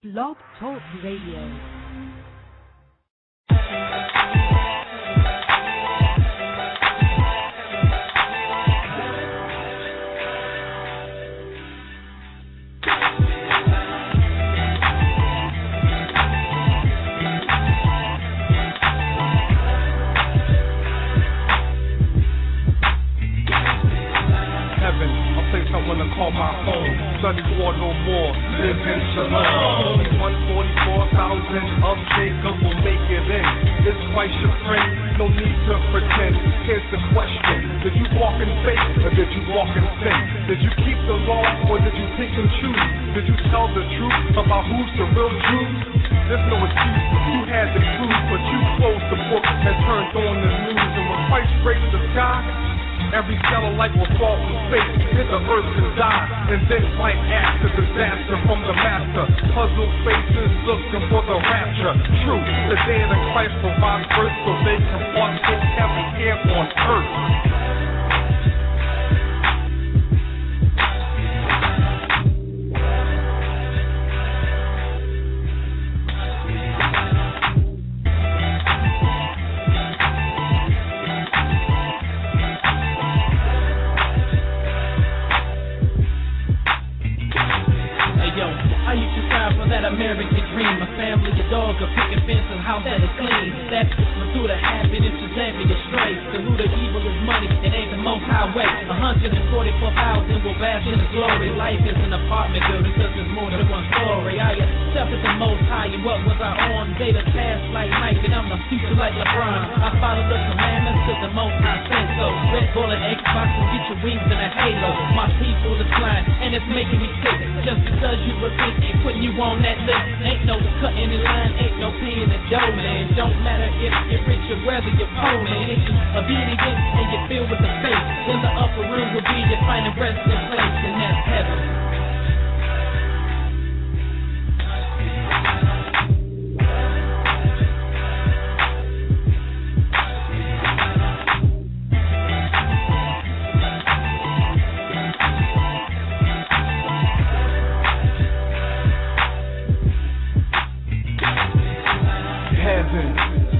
Blog Talk Radio. Call my home, study war no more, live in shalom. Only 144,000 of Jacob will make it in. It's Christ your friend, no need to pretend. Here's the question: did you walk in faith or did you walk in sin? Did you keep the law or did you pick and choose? Did you tell the truth about who's the real Jew? There's no excuse, you had the clues, but you closed the book and turned on the news. And when Christ breaks the sky, every satellite will fall from space, hit the earth and die, and then fight after disaster from the master. Puzzled faces looking for the rapture. True, the day that Christ provides birth so they can walk in heaven here on earth. American dream, a family, a dog, a picket fence, and house that is clean. That's the root of happiness is envy, is strife. The root of evil is money, it ain't the most highway. 144,000 will bask in the glory. Life is an apartment building, cause there's more than one story. I accepted the most high, and what was I on? Data past like Mike, and I'm the future like LeBron. I follow the commandments, cause the most high said so. Red Bull and Xbox will get your wings in a halo. My people is blind, and it's making me sick. Just because you were thinking, putting you on that list. Ain't no cutting in line, ain't no paying the dough, man. Don't matter if you're rich or whether you're poor, man. If you're obedient and you're filled with the faith, then the upper room will be your final resting place, and that's heaven.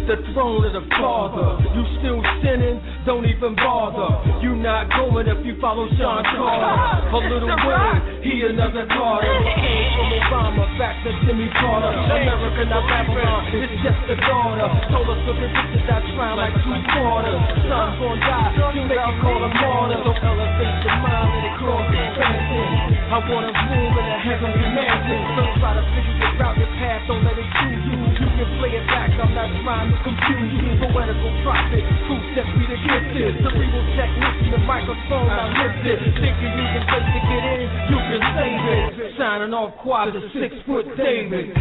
The throne of the Father, you still sinning, don't even bother. You not going if you follow Sean Carter. For Little Wayne, he another Carter. From Obama back to Jimmy Carter. America not Babylon, it's just the daughter. Told us look at bitches that shine like 2/4. Son's gon' die, you make it call a martyr. Don't elevate your mind, let it cross the expansion. I want a room in a heavenly mansion. Don't try to figure it out your path, don't let it choose you. You can play it back, I'm not trying to confuse you. Poetical prophet, proof that we the gifted. Cerebral technician, the microphone I lifted. Think you using faith to get in, you can save it. Signing off quad to 6-foot David.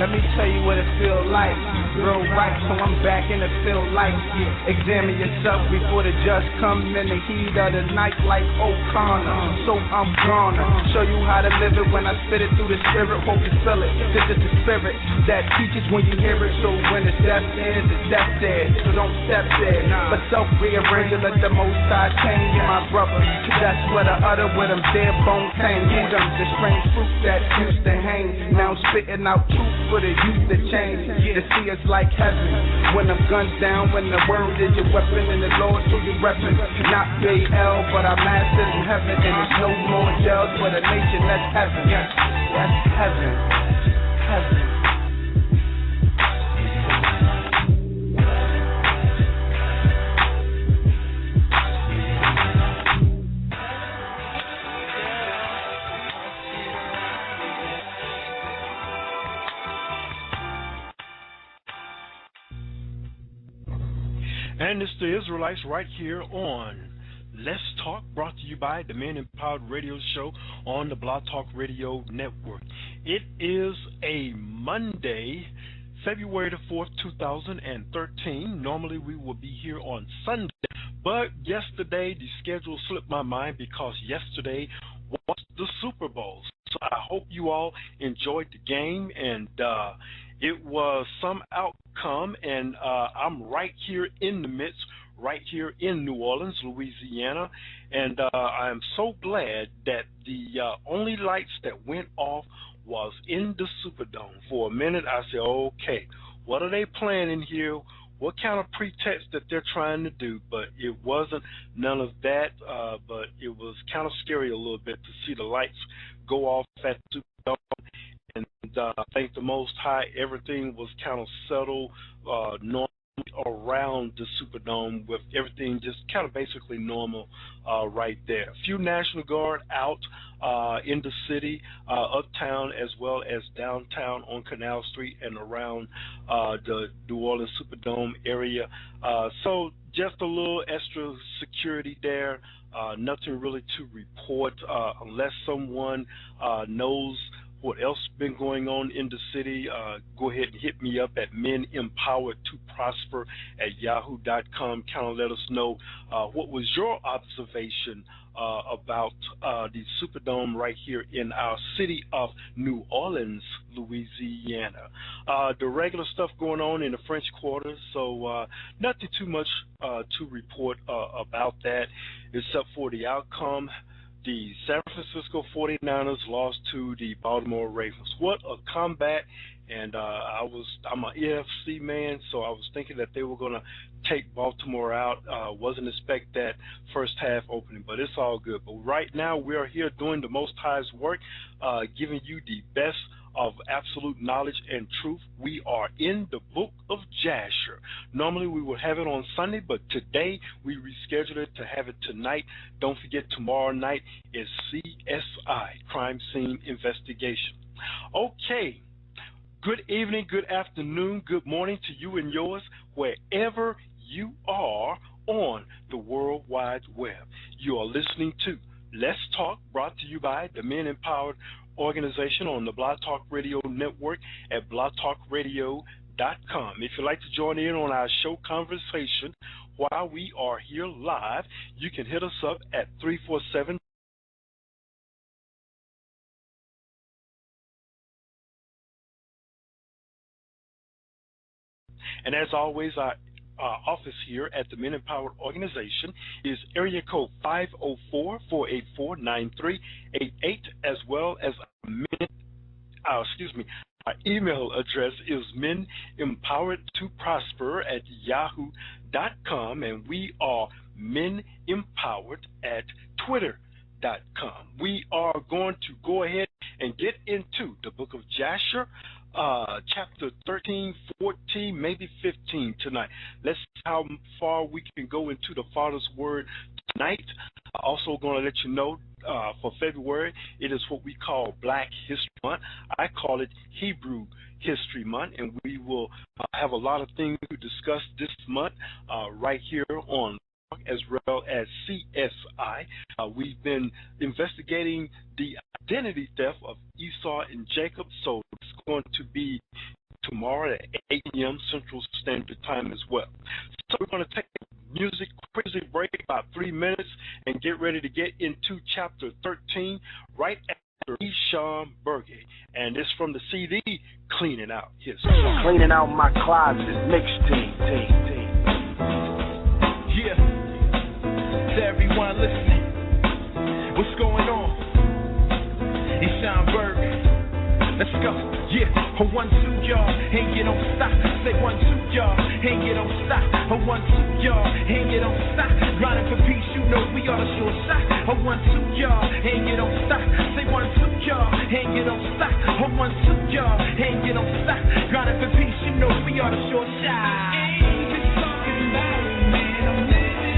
Let me tell you what it feel like. Real right, so I'm back in the feel like. Examine yourself before the judge come in the heat of the night like O'Connor. So I'm gonna show you how to live it when I spit it through the spirit. Hope you feel it. This is the spirit that teaches when you hear it. So when it's death is, it's death there. So don't step there. But self-rearrange and let the most high change you, my brother. Cause that's what I utter with them dead bones hang. Use them, the strange fruit that used to hang. Now I'm spitting out truth for the youth to change. To see us like heaven. When them guns down, when the word is your weapon, and the Lord who you reppin'. Not Baal, but our master in heaven. And there's no more jails for the nation, that's heaven. That's heaven. Heaven. And it's the Israelites right here on Let's Talk, brought to you by the Men Empowered Radio Show on the Blog Talk Radio Network. It is a Monday, February the 4th, 2013. Normally we will be here on Sunday, But yesterday, the schedule slipped my mind because yesterday was the Super Bowl. So I hope you all enjoyed the game, and it was some outcome, and I'm right here in the midst, right here in New Orleans, Louisiana, and I'm so glad that the only lights that went off was in the Superdome. For a minute, I said, okay, what are they planning here? What kind of pretext that they're trying to do? But it wasn't none of that, but it was kind of scary a little bit to see the lights go off at the Superdome. And thank the Most High, everything was kind of settled, normal around the Superdome, with everything just kind of basically normal right there. A few National Guard out in the city, uptown as well as downtown on Canal Street and around the New Orleans Superdome area. So just a little extra security there. Nothing really to report unless someone knows what else been going on in the city. Go ahead and hit me up at menempoweredtoprosper@yahoo.com. Kind of let us know what was your observation about the Superdome right here in our city of New Orleans, Louisiana. The regular stuff going on in the French Quarter, so nothing too much to report about that, except for the outcome. The San Francisco 49ers lost to the Baltimore Ravens. What a comeback. And I'm an AFC man, so I was thinking that they were going to take Baltimore out. Wasn't expect that first half opening, but it's all good. But right now we are here doing the Most High's work, giving you the best of absolute knowledge and truth. We are in the Book of Jasher. Normally we would have it on Sunday, but today we rescheduled it to have it tonight. Don't forget, tomorrow night is CSI, Crime Scene Investigation. Okay. Good evening, good afternoon, good morning to you and yours, wherever you are on the World Wide Web. You are listening to Let's Talk, brought to you by the Men Empowered Organization on the Blog Talk Radio Network at blogtalkradio.com. If you'd like to join in on our show conversation while we are here live, you can hit us up at 347. And as always, our office here at the Men Empowered Organization is area code 504-484-9388, as well as our email address is menempoweredtoprosper@yahoo.com, and we are menempowered@twitter.com. We are going to go ahead and get into the Book of Jasher, chapter 13, 14, maybe 15 tonight. Let's see how far we can go into the Father's Word tonight. Also going to let you know for February, it is what we call Black History Month. I call it Hebrew History Month, and we will have a lot of things to discuss this month right here on as well as CSI. We've been investigating the identity theft of Esau and Jacob, so it's going to be tomorrow at 8 p.m. Central Standard Time as well. So we're going to take a music crazy break, about 3 minutes, and get ready to get into chapter 13 right after Eshawn Berge. And it's from the CD, Cleaning Out History. Cleaning out my closet, mixtape. Yeah. To everyone listening, what's going on? Eshawn Berge, let's go. Yeah, 1, 2, y'all, hang it on stop. Say 1, 2, y'all, hang it on stop. 1, 2, y'all, hang it on stop. Grinding for peace, you know we are the sure shot. 1, 2, y'all, hang it on stop. Say 1, 2, y'all, hang it on stop. 1, 2, y'all, hang it on stop. Grinding for peace, you know we are the sure shot. Ain't just talking about it, man, I'm living.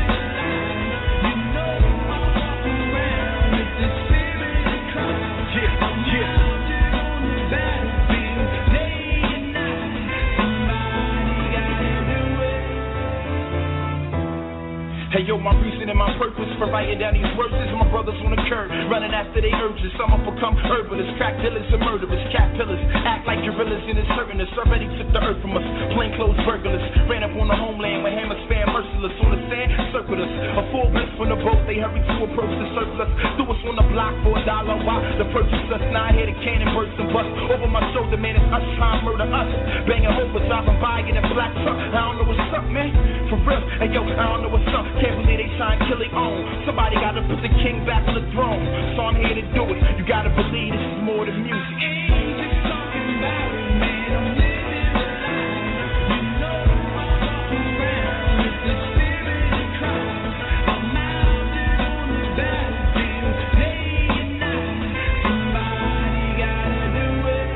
Hey yo, my reason and my purpose for writing down these verses. My brothers on the curb, running after they urges. Some have become herbalists, crack dealers and murderers, cat pillars, act like gorillas and inserting us. Already took the earth from us, plainclothes burglars, ran up on the homeland with hammers fan merciless. On the sand, circled us, a full bliss from the boat, they hurried to approach the surplus. Threw us on the block for $1, why? To purchase us, now I hear the cannon burst and bust. Over my shoulder, man, it's us trying to murder us. Banging hope, driving by in a black truck. I don't know what's up, man, for real. Hey yo, I don't know what's up, can't believe they trying to kill their own. Somebody gotta put the king back on the throne, so I'm here to do it. You gotta believe this is more than music. Ain't just talking about it, man, I'm living the life. You know I'm around with the spirit of Christ. I'm out there on the battlefield, day and night. Somebody gotta do it.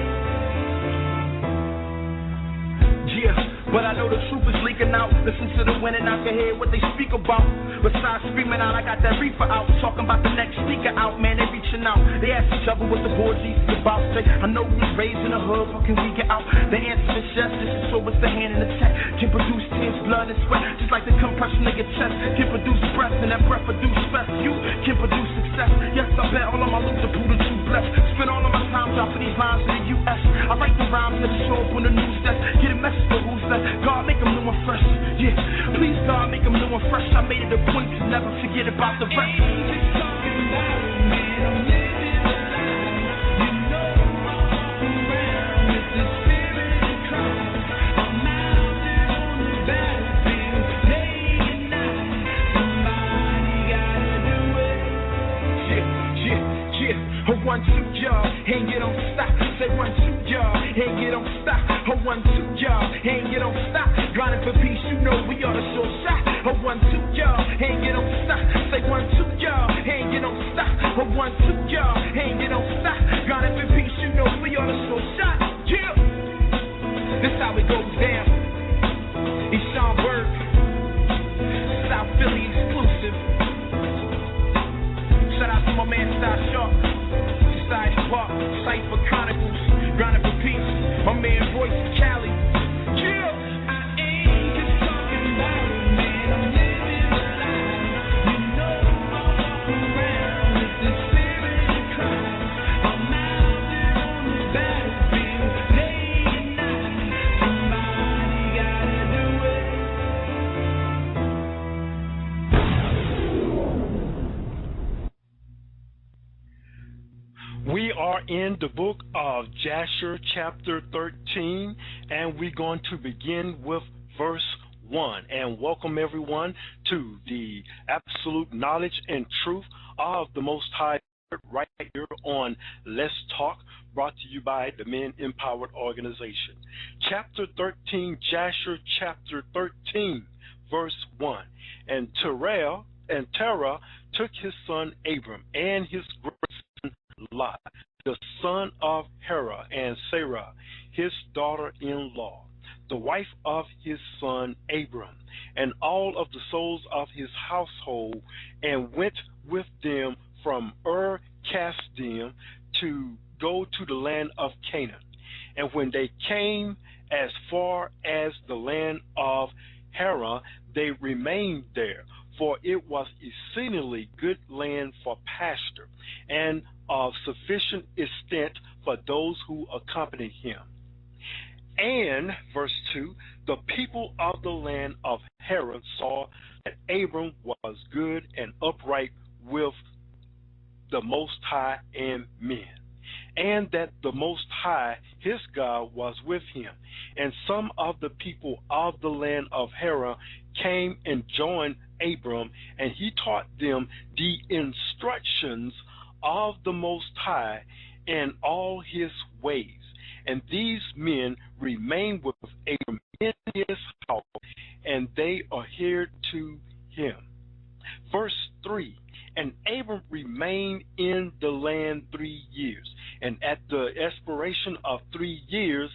Yeah, but I know the truth is leaking out. Listen to the wind and I can hear what they speak about. Besides screaming out, I got that reefer out. Talking about the next speaker out, man, they reaching out. They ask each other what the board Jesus about. Say, I know we was raised in the hood, but can we get out? The answer is yes, this is so it's the hand in the check. Can produce tears, blood, and sweat, just like the compression of your chest. Can produce breath, and that breath produce stress. You can produce success. Yes, I bet all of my loops are Buddha too blessed. Spend all of my time dropping these lines to the U.S. I write the rhymes that show up on the news desk. Get a message to who's left. God, make them new and fresh. Yeah, please, God, make them new and fresh. I made it a point to never forget about the rest. Ain't just talking about it, man, I'm living the life. You know I'm around with the spirit of Christ. I'm out there on the battlefield, day and night. Somebody gotta do it. Yeah. 1, 2, y'all, and you don't stop. Say 1, 2, y'all, and you don't stop. 1, 2, y'all, and you don't stop. Grinding for peace, you know we are the sure shot. 1, 2, y'all, and you don't stop. Say 1, 2, y'all, and you don't stop. 1, 2, y'all, and you don't stop. Grinding for peace, you know we are the sure shot. Yeah, this how it goes down. It's Sean Berg, South Philly exclusive. Shout out to my man Star Sharp, Society Park, Cypher Chronicles, grinding for peace. My man Royce Cali. Yeah. I ain't just talking about it, man. I'm living the life. You know I'm around with the spirit of Christ. I'm out there on the battlefield, day and night. Somebody gotta do it. We are in the book of Jasher chapter 13, and we're going to begin with verse 1. And welcome everyone to the absolute knowledge and truth of the Most High right here on Let's Talk, brought to you by the Men Empowered Organization. Chapter 13, Jasher chapter 13, verse 1. And Terah took his son Abram and his grandson Lot, the son of Herron, and Sarah, his daughter-in-law, the wife of his son Abram, and all of the souls of his household, and went with them from Ur-Kasdim to go to the land of Canaan. And when they came as far as the land of Haran, they remained there, for it was exceedingly good land for pasture, and of sufficient extent for those who accompanied him. And, verse 2, the people of the land of Haran saw that Abram was good and upright with the Most High and men, and that the Most High, his God, was with him. And some of the people of the land of Haran came and joined Abram, and he taught them the instructions of the Most High in all his ways. And these men remained with Abram in his house, and they adhered to him. Verse 3, and Abram remained in the land 3 years, and at the expiration of 3 years,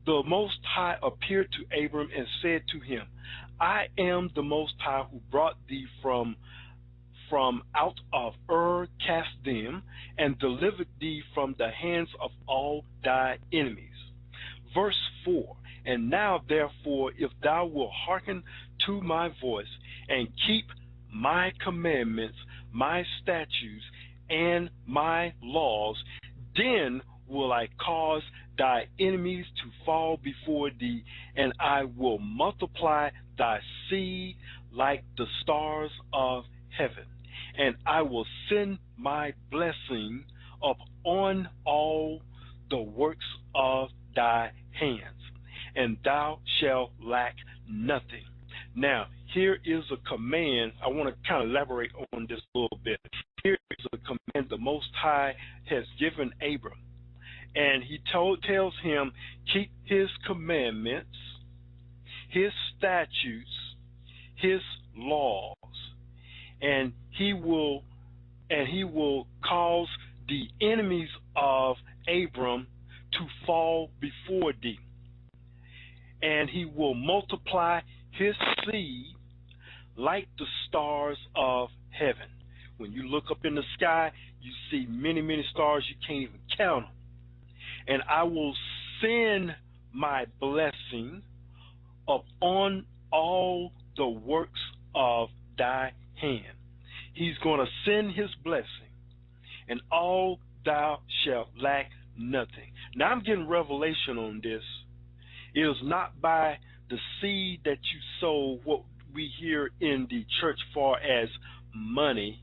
the Most High appeared to Abram and said to him, I am the Most High who brought thee from out of Ur-Kasdim and delivered thee from the hands of all thy enemies. Verse 4, and now therefore, if thou wilt hearken to my voice and keep my commandments, my statutes, and my laws, then will I cause thy enemies to fall before thee, and I will multiply thy seed like the stars of heaven, and I will send my blessing upon all the works of thy hands, and thou shalt lack nothing. Now, here is a command. I want to kind of elaborate on this a little bit. Here is a command the Most High has given Abram, and he tells him, keep his commandments, his statutes, his laws, and he will cause the enemies of Abram to fall before thee, and he will multiply his seed like the stars of heaven. When you look up in the sky, you see many, many stars, you can't even count them. And I will send my blessing upon all the works of thy hand. He's going to send his blessing, and all thou shalt lack nothing. Now I'm getting revelation on this. It is not by the seed that you sow, what we hear in the church far as money.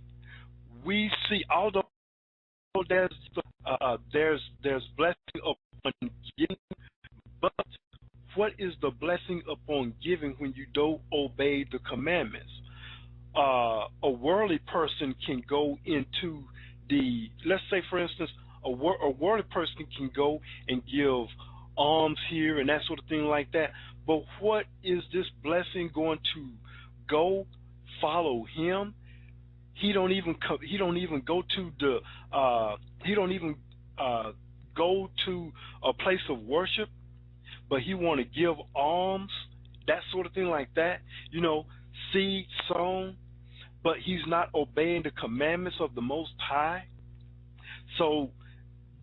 We see, although there's blessing upon giving, but what is the blessing upon giving when you don't obey the commandments? A worldly person can go into the, let's say for instance, a worldly person can go and give alms here and that sort of thing like that. But what is this blessing going to go follow him? He don't even go to a place of worship, but he want to give alms, that sort of thing like that. You know, seed sown, but he's not obeying the commandments of the Most High. So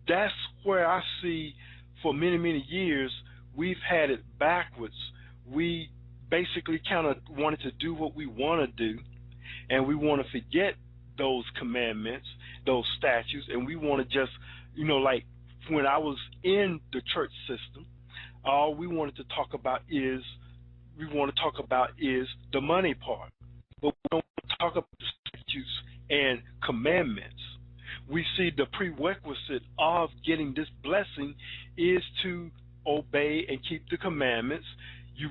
that's where I see for many, many years we've had it backwards. We basically kind of wanted to do what we want to do, and we want to forget those commandments, those statutes, and we want to just, you know, like when I was in the church system, all we wanted to talk about is the money part. But we don't want to talk about the statutes and commandments. We see the prerequisite of getting this blessing is to obey and keep the commandments.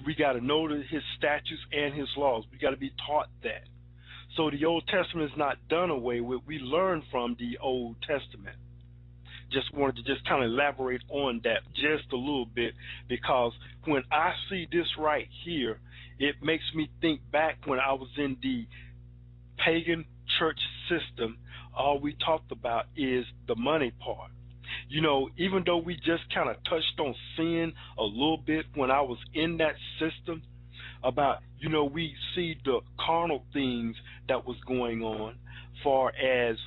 We got to know his statutes and his laws. We got to be taught that. So the Old Testament is not done away with. We learn from the Old Testament. Just wanted to just kind of elaborate on that just a little bit, because when I see this right here, it makes me think back when I was in the pagan church system. All we talked about is the money part. You know, even though we just kind of touched on sin a little bit when I was in that system, about, you know, we see the carnal things that was going on, far as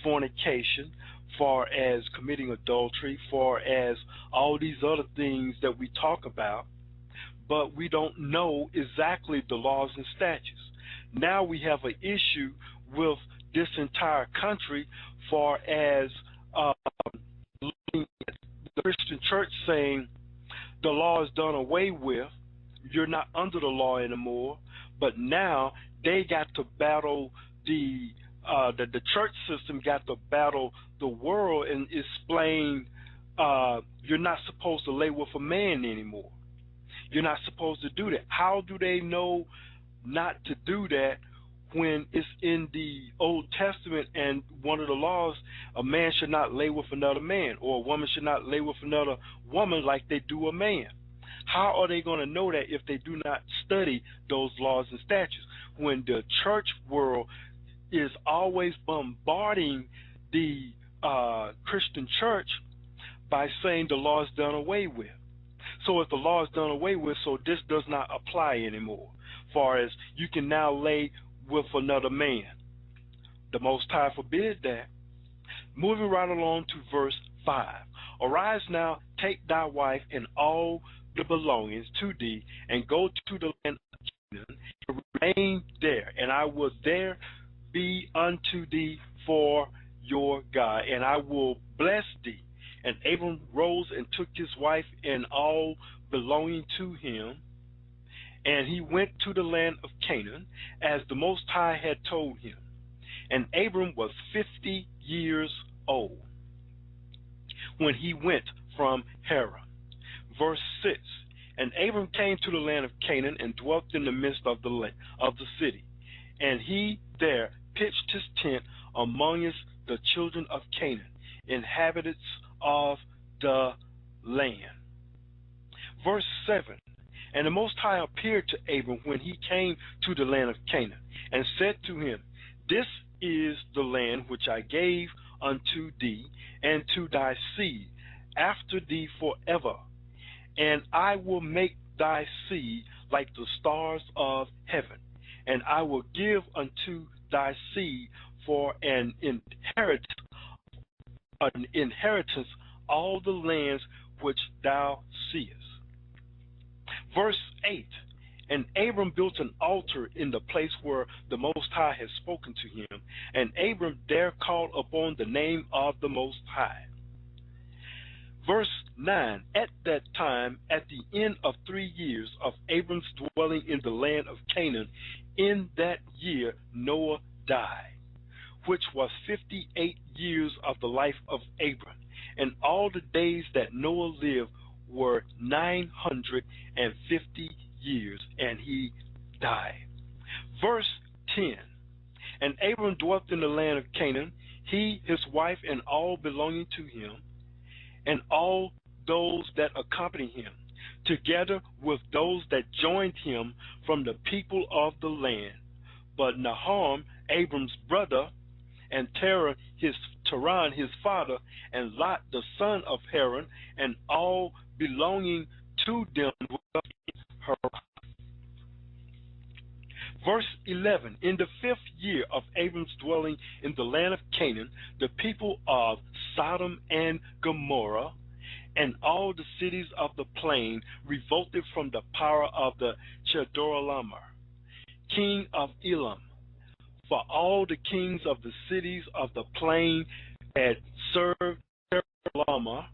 fornication, far as committing adultery, far as all these other things that we talk about, but we don't know exactly the laws and statutes. Now we have an issue with this entire country, far as looking at the Christian church saying the law is done away with, you're not under the law anymore, but now they got to battle the church system got to battle the world and explain you're not supposed to lay with a man anymore. You're not supposed to do that. How do they know not to do that when it's in the Old Testament and one of the laws, a man should not lay with another man, or a woman should not lay with another woman like they do a man? How are they going to know that if they do not study those laws and statutes? When the church world is always bombarding the Christian church by saying the law is done away with. So if the law is done away with, so this does not apply anymore, far as you can now lay with another man. The Most High forbid that. Moving right along to verse 5. Arise now, take thy wife and all the belongings to thee, and go to the land of Canaan, and remain there, and I will there be unto thee for your God, and I will bless thee. And Abram rose and took his wife and all belonging to him, and he went to the land of Canaan, as the Most High had told him. And Abram was 50 years old when he went from Haran. Verse 6, and Abram came to the land of Canaan and dwelt in the midst of the city. And he there pitched his tent amongst the children of Canaan, inhabitants of the land. Verse 7, and the Most High appeared to Abram when he came to the land of Canaan, and said to him, this is the land which I gave unto thee and to thy seed after thee forever, and I will make thy seed like the stars of heaven, and I will give unto thy seed for an inheritance all the lands which thou seest. Verse 8, and Abram built an altar in the place where the Most High had spoken to him, and Abram there called upon the name of the Most High. Verse 9, at that time, at the end of 3 years of Abram's dwelling in the land of Canaan, in that year Noah died, which was 58 years of the life of Abram. And all the days that Noah lived were 950 years, and he died. Verse 10, and Abram dwelt in the land of Canaan, he, his wife, and all belonging to him, and all those that accompanied him, together with those that joined him from the people of the land. But Nahor, Abram's brother, and Terah his father, and Lot the son of Herron, and all belonging to them dwelt in Haran. Verse 11, in the 5th year of Abram's dwelling in the land of Canaan, the people of Sodom and Gomorrah and all the cities of the plain revolted from the power of the Chedorlaomer, king of Elam. For all the kings of the cities of the plain had served Chedorlaomer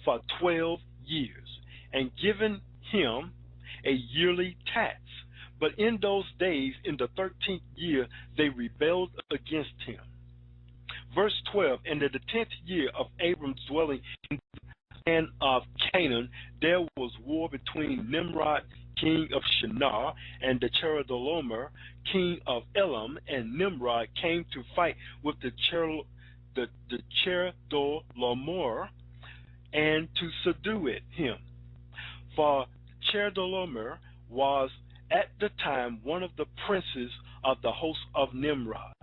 for 12 years, and given him a yearly tax. But in those days, in the 13th year, they rebelled against him. Verse 12, and in the 10th year of Abram's dwelling in the land of Canaan, there was war between Nimrod, king of Shinar, and the Chedorlaomer, king of Elam, and Nimrod came to fight with the Chedorlaomer and to subdue him. For Chedorlaomer was at the time one of the princes of the host of Nimrod.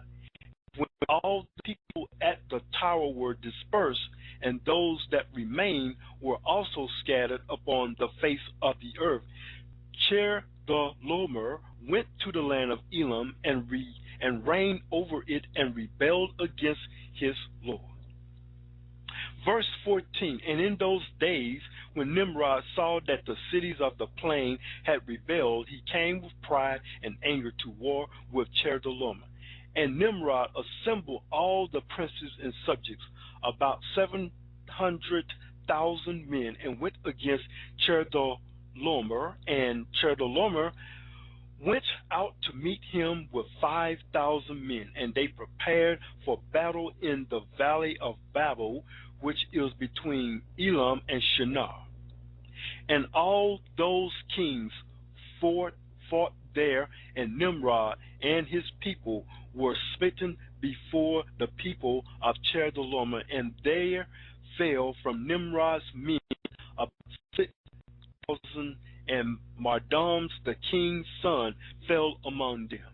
When all the people at the tower were dispersed, and those that remained were also scattered upon the face of the earth, Chedorlaomer went to the land of Elam and reigned over it and rebelled against his Lord. Verse 14, and in those days when Nimrod saw that the cities of the plain had rebelled, he came with pride and anger to war with Chedorlaomer. And Nimrod assembled all the princes and subjects, about 700,000 men, and went against Chedorlaomer. And Chedorlaomer went out to meet him with 5,000 men, and they prepared for battle in the valley of Babel, which is between Elam and Shinar. And all those kings fought there, and Nimrod and his people were smitten before the people of Chedorlaomer, and there fell from Nimrod's men about 6,000, and Mardam's the king's son fell among them.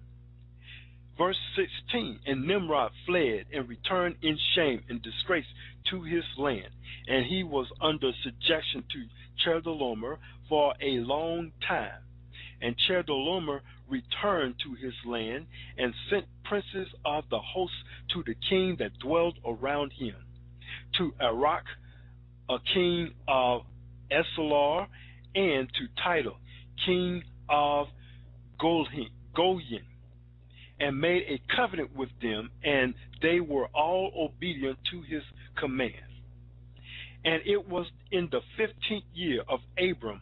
Verse 16, and Nimrod fled and returned in shame and disgrace to his land, and he was under subjection to Chedorlaomer for a long time. And Chedorlaomer returned to his land and sent princes of the hosts to the king that dwelled around him, to Arach, a king of Esalar, and to Tidal, king of Goyen. and made a covenant with them, and they were all obedient to his command. And it was in the 15th year of Abram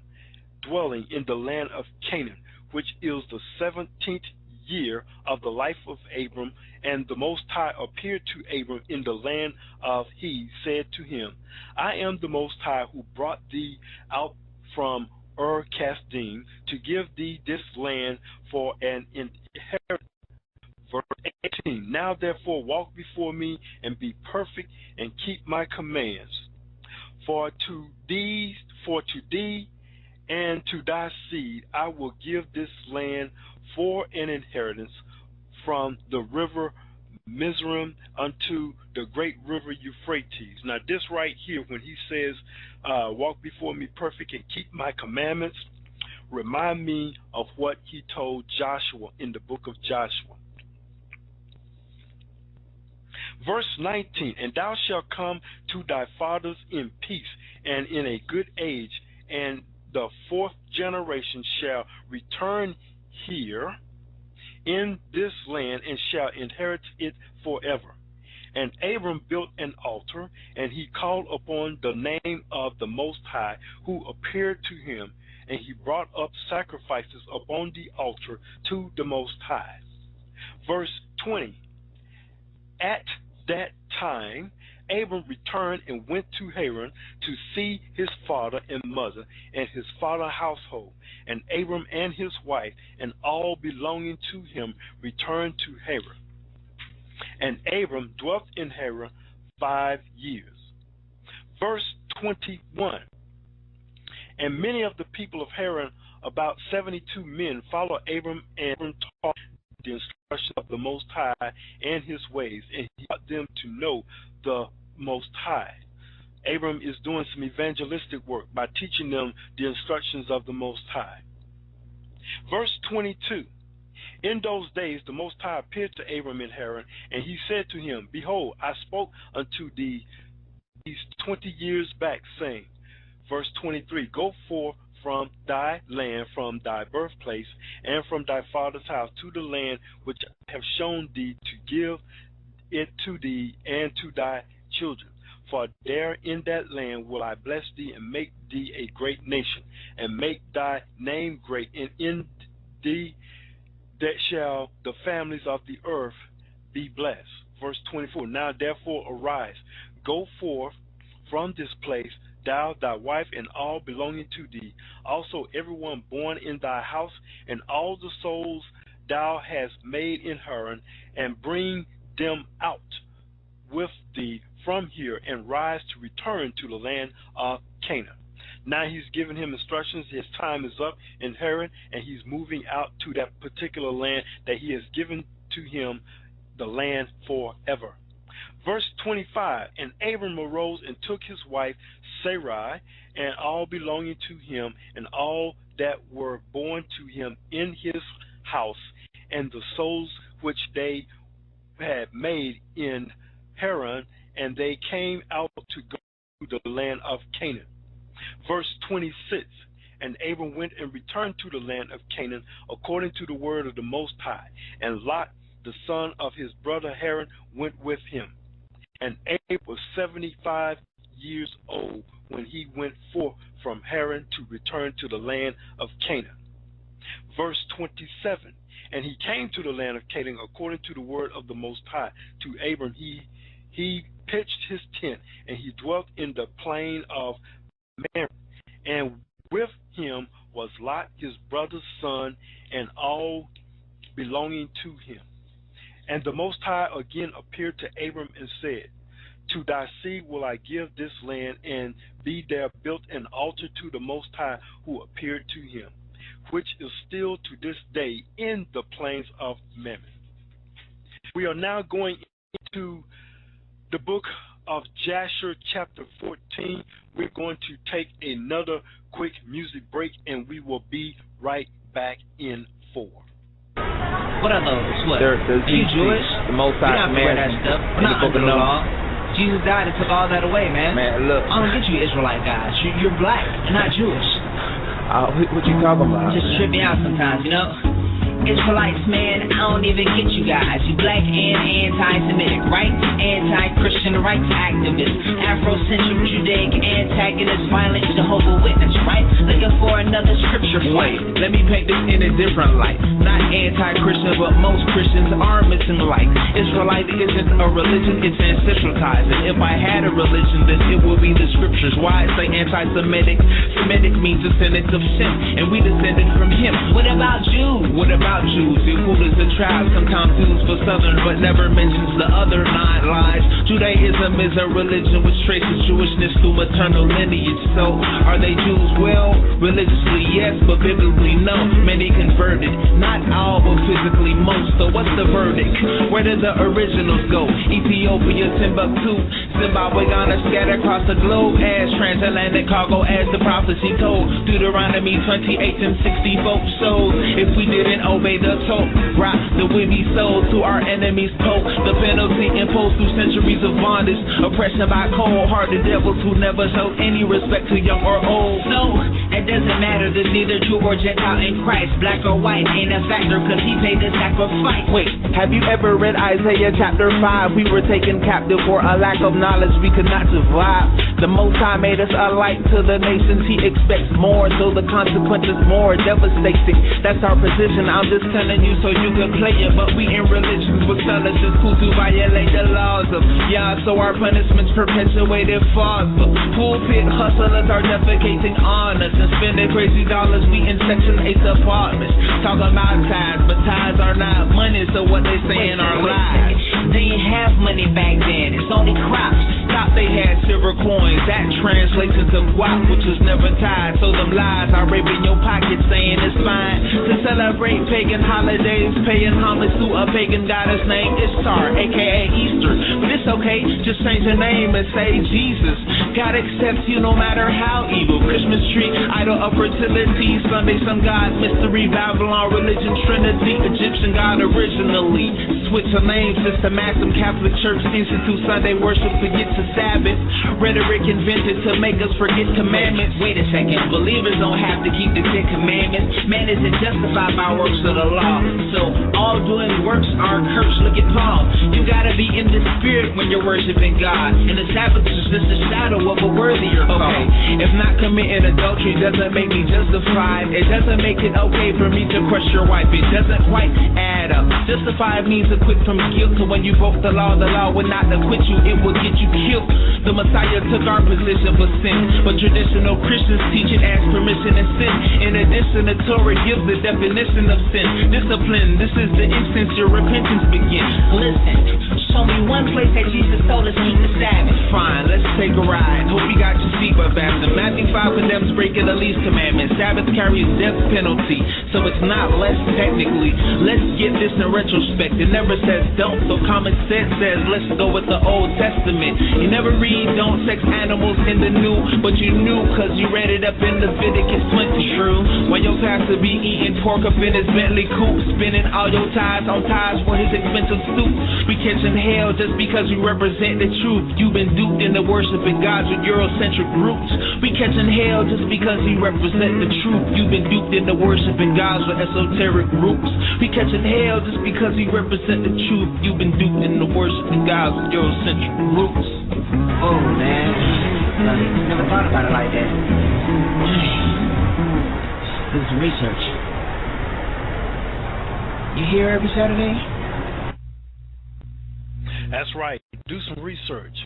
dwelling in the land of Canaan, which is the 17th year of the life of Abram, and the Most High appeared to Abram in the land of He, said to him, I am the Most High who brought thee out from Ur-Kasdim to give thee this land for an inheritance. Verse 18, now therefore walk before me and be perfect and keep my commands. For to thee and to thy seed I will give this land for an inheritance, from the river Mizraim unto the great river Euphrates. Now this right here, when he says, walk before me perfect and keep my commandments, remind me of what he told Joshua in the book of Joshua. Verse 19, and thou shalt come to thy fathers in peace and in a good age, and the fourth generation shall return here in this land and shall inherit it forever. And Abram built an altar, and he called upon the name of the Most High, who appeared to him, and he brought up sacrifices upon the altar to the Most High. Verse 20, at that time Abram returned and went to Haran to see his father and mother and his father's household. And Abram and his wife and all belonging to him returned to Haran. And Abram dwelt in Haran 5 years. Verse 21, and many of the people of Haran, about 72 men, followed Abram, and Abram taught the instruction of the Most High and his ways, and he taught them to know the Most High. Abram is doing some evangelistic work by teaching them the instructions of the Most High. Verse 22, in those days the Most High appeared to Abram in Haran, and he said to him, behold, I spoke unto thee these 20 years back, saying, verse 23, go forth from thy land, from thy birthplace, and from thy father's house, to the land which I have shown thee, to give it to thee and to thy children. For there in that land will I bless thee, and make thee a great nation, and make thy name great, and in thee that shall the families of the earth be blessed. Verse 24, now therefore arise, go forth from this place, thou, thy wife, and all belonging to thee, also everyone born in thy house, and all the souls thou hast made in Haran, and bring them out with thee from here, and rise to return to the land of Canaan. Now he's giving him instructions. His time is up in Haran, and he's moving out to that particular land that he has given to him, the land forever. Verse 25, and Abram arose and took his wife Sarai, and all belonging to him, and all that were born to him in his house, and the souls which they had made in Haran, and they came out to go to the land of Canaan. Verse 26, and Abram went and returned to the land of Canaan according to the word of the Most High, and Lot, the son of his brother Herron, went with him. And Abram was 75 years old when he went forth from Haran to return to the land of Canaan. Verse 27, and he came to the land of Canaan according to the word of the Most High. To Abram he pitched his tent, and he dwelt in the plain of Mamre, and with him was Lot his brother's son, and all belonging to him. And the Most High again appeared to Abram and said, to thy seed will I give this land, and be there built an altar to the Most High who appeared to him, which is still to this day in the plains of Mamre. We are now going into the book of Jasher chapter 14. We're going to take another quick music break, and we will be right back in 4. What are those? What? Are you Jewish? The Most High command that stuff. We're not under the law. Jesus died and took all that away, man. Man, look. I don't get you Israelite guys. You're black and not Jewish. What you talking about? Just trip me out sometimes, you know? Israelites, man, I don't even get you guys. You black and anti-Semitic, right? Anti-Christian rights activists, Afrocentric Judaic antagonists, violent Jehovah's Witness, right? Looking for another scripture. Wait, let me paint this in a different light. Not anti-Christian, but most Christians are missing light. Israelite isn't a religion, it's ancestral ties. And if I had a religion, then it would be the scriptures. Why I say anti-Semitic? Semitic means descendants of Shem, and we descended from him. What about Jews? What about Jews? Yehuda's a tribe, sometimes used for southern, but never mentions the other 9 lies. Judaism is a religion which traces Jewishness through maternal lineage. So, are they Jews? Well, religiously yes, but biblically no. Many converted, not all, but physically most. So what's the verdict? Where did the originals go? Ethiopia, Timbuktu, Zimbabwe, Ghana, scattered across the globe as transatlantic cargo, as the prophecy told. Deuteronomy 28:64 souls. If we didn't obey the Torah, then we'd be sold to our enemies' poke. The penalty imposed through centuries of bondage, oppression by cold-hearted devils who never showed any respect to young or old. So, it doesn't matter, there's neither Jew or Gentile in Christ. Black or white ain't a factor, cause he paid the sacrifice. Wait, have you ever read Isaiah chapter 5? We were taken captive for a lack of knowledge, we could not survive. The Most High made us a light to the nations, he expects more, so the consequences more devastating. That's our position, I'm just telling you so you can play it. But we in religions with fellas who to violate the laws of Yah, so our punishments perpetuated farther. Pulpit hustlers are defecating on us and spending crazy dollars. We in Section 8 apartments talking about ties, but ties are not money, so what they saying are lies. They didn't have money back then, it's only crops. Thought they had silver coins, that translates into guap, which was never tied. So them lies are raping your pocket, saying it's fine to celebrate pagan holidays, paying homage to a pagan goddess named Ishtar, aka Easter. But it's okay, just change your name and say Jesus. God accepts you no matter how evil. Christmas tree, idol of fertility, Sunday some God mystery, Babylon religion trinity, Egyptian God originally. Switch her name, systematic Catholic Church institute Sunday worship, forget to Sabbath. Rhetoric invented to make us forget commandments. Wait a second, believers don't have to keep the 10 commandments. Man isn't justified by works of the law, so all doing works are cursed. Look at Paul, you gotta be in the spirit when you're worshiping God, and the Sabbath is just a shadow of a worthier call. Okay, if not committing adultery doesn't make me justified, it doesn't make it okay for me to crush your wife. It doesn't quite add up. Justified means acquit from guilt, so when you broke the law would not acquit you, it would get you killed. The Messiah took our position for sin, but traditional Christians teach it as permission and sin. In addition, the Torah gives the definition of sin. Discipline, this is the instance your repentance begins. Listen, show me one place that Jesus told us keep the Sabbath. Fine, let's take a ride. Hope you got your seatbelt fastened. Matthew 5 condemns breaking the least commandment. Sabbath carries death penalty, so it's not less technically. Let's get this in retrospect. It never says don't, so common sense says let's go with the Old Testament. You never read don't sex animals in the New, but you knew cause you read it up in Leviticus 20. True, when your pastor be eating pork up in his Bentley coupe, spending all your ties on ties for his expensive suit. We catching hell just because we represent the truth. You've been duped into worshiping gods with Eurocentric roots. We catching hell just because we represent the truth. You've been duped into worshiping gods with esoteric roots. We catching hell just because we represent the truth. You've been duped into worshiping gods with Eurocentric roots. Oh man, never thought about it like that. Do some research. You here every Saturday? That's right. Do some research,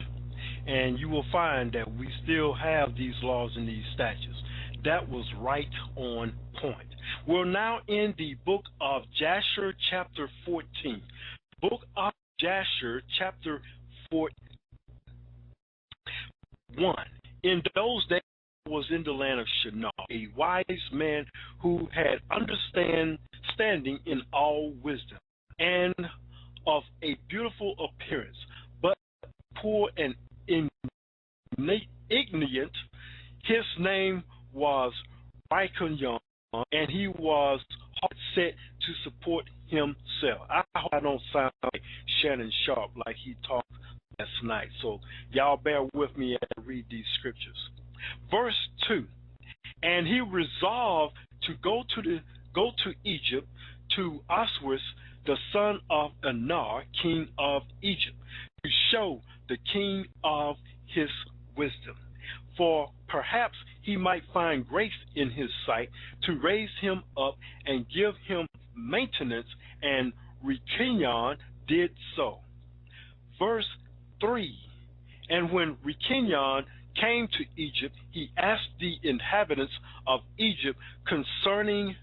and you will find that we still have these laws and these statutes. That was right on point. We're now in the Book of Jasher chapter 14. Book of Jasher chapter 14. 1. In those days was in the land of Shinar a wise man who had understanding in all wisdom, and of a beautiful appearance, but poor and ignorant. His name was Raikon, and he was hard set to support himself. I hope I don't sound like Shannon Sharp like he talked last night. So y'all bear with me as I read these scriptures. Verse 2. And he resolved to go to Egypt to Oswius, the son of Anar, king of Egypt, to show the king of his wisdom, for perhaps he might find grace in his sight to raise him up and give him maintenance, and Rekenyon did so. Verse 3, and when Rekenyon came to Egypt, he asked the inhabitants of Egypt concerning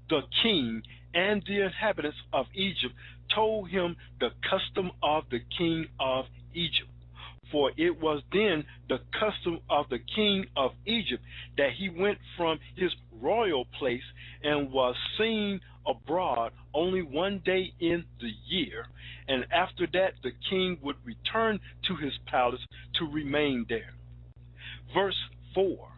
the king, and the inhabitants of Egypt told him the custom of the king of Egypt. For it was then the custom of the king of Egypt that he went from his royal place and was seen abroad only one day in the year, and after that the king would return to his palace to remain there. Verse 4,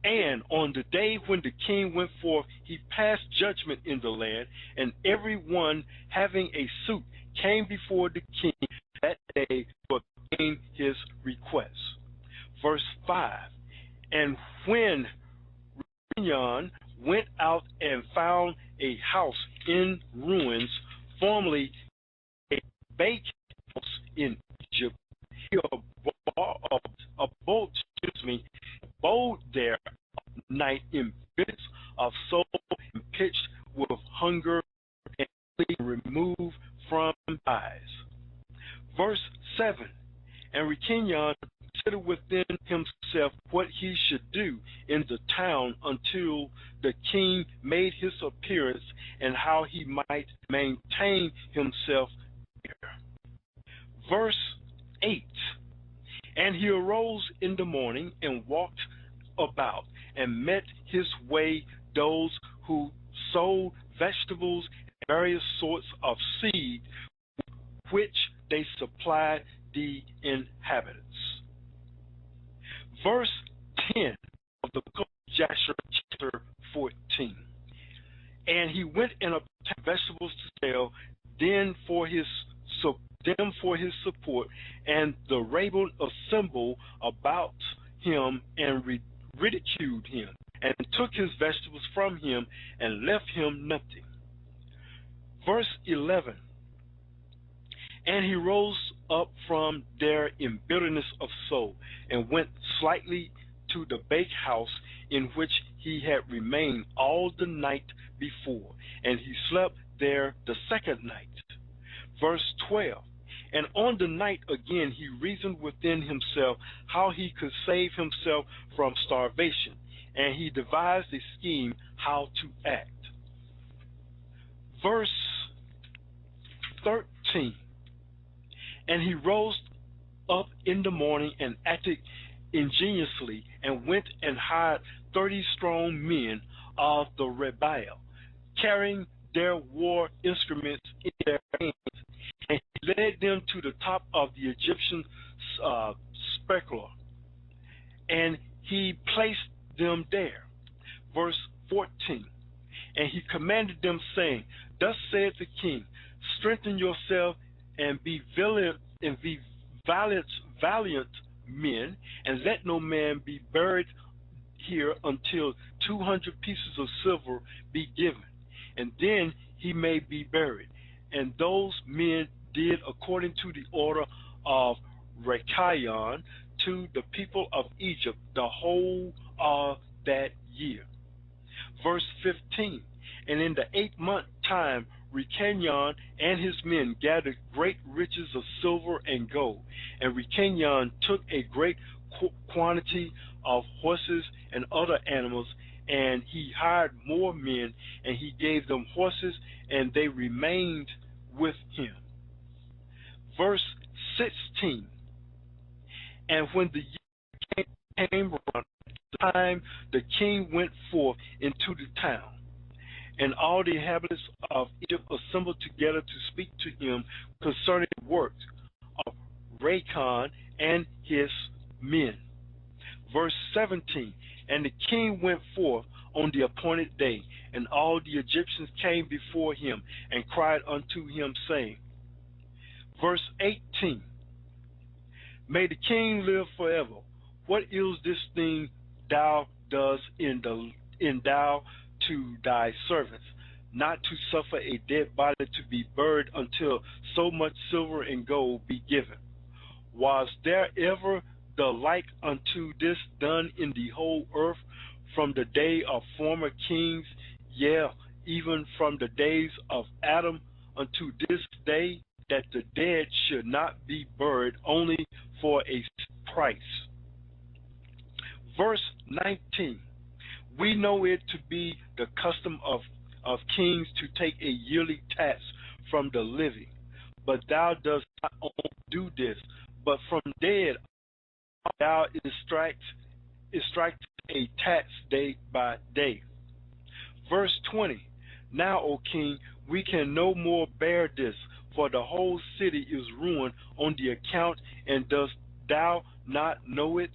and on the day when the king went forth, he passed judgment in the land, and every one having a suit came before the king that day to obtain his request. Verse 5, and when Rekenyon went out and found a house in ruins, formerly a bakehouse in Egypt, he abode there night in bits of soul and pitched with hunger and removed from eyes. Verse 7, and Rekenyon considered within himself what he should do in the town until the king made his appearance, and how he might maintain himself there. Verse 8, and he arose in the morning and walked about, and met his way those who sowed vegetables and various sorts of seed, which they supplied the inhabitants. Verse 10 of the Book of Jasher chapter 14. And he went and obtained vegetables to sell, them for his support, and the rabble assembled about him and ridiculed him, and took his vegetables from him and left him nothing. Verse 11, and he rose up from there in bitterness of soul, and went slightly to the bakehouse in which he had remained all the night before, and he slept there the second night. Verse 12, and on the night again he reasoned within himself how he could save himself from starvation, and he devised a scheme how to act. Verse 13, and he rose up in the morning and acted ingeniously, and went and hired 30 strong men of the rebel, carrying their war instruments in their hands, and he led them to the top of the Egyptian specula, and he placed them there. Verse 14, and he commanded them, saying, thus saith the king, strengthen yourself and be valiant men, and let no man be buried here until 200 pieces of silver be given, and then he may be buried. And those men did according to the order of Rekenyon to the people of Egypt the whole of that year. Verse 15, and in the 8th month time Rekenyon and his men gathered great riches of silver and gold, and Rekenyon took a great quantity of horses and other animals, and he hired more men, and he gave them horses, and they remained with him. Verse 16, and when the year came round, the time the king went forth into the town, and all the inhabitants of Egypt assembled together to speak to him concerning the works of Rekenyon and his men. Verse 17, and the king went forth on the appointed day, and all the Egyptians came before him and cried unto him, saying, verse 18, may the king live forever. What is this thing thou dost in thou to thy servants? not to suffer a dead body to be buried until so much silver and gold be given. Was there ever the like unto this done in the whole earth from the day of former kings, yea, even from the days of Adam unto this day, that the dead should not be buried only for a price? Verse 19. We know it to be the custom of kings to take a yearly tax from the living, but thou dost not only do this, but from dead thou extract a tax day by day. Verse 20. Now, O king, we can no more bear this, for the whole city is ruined on the account, and dost thou not know it?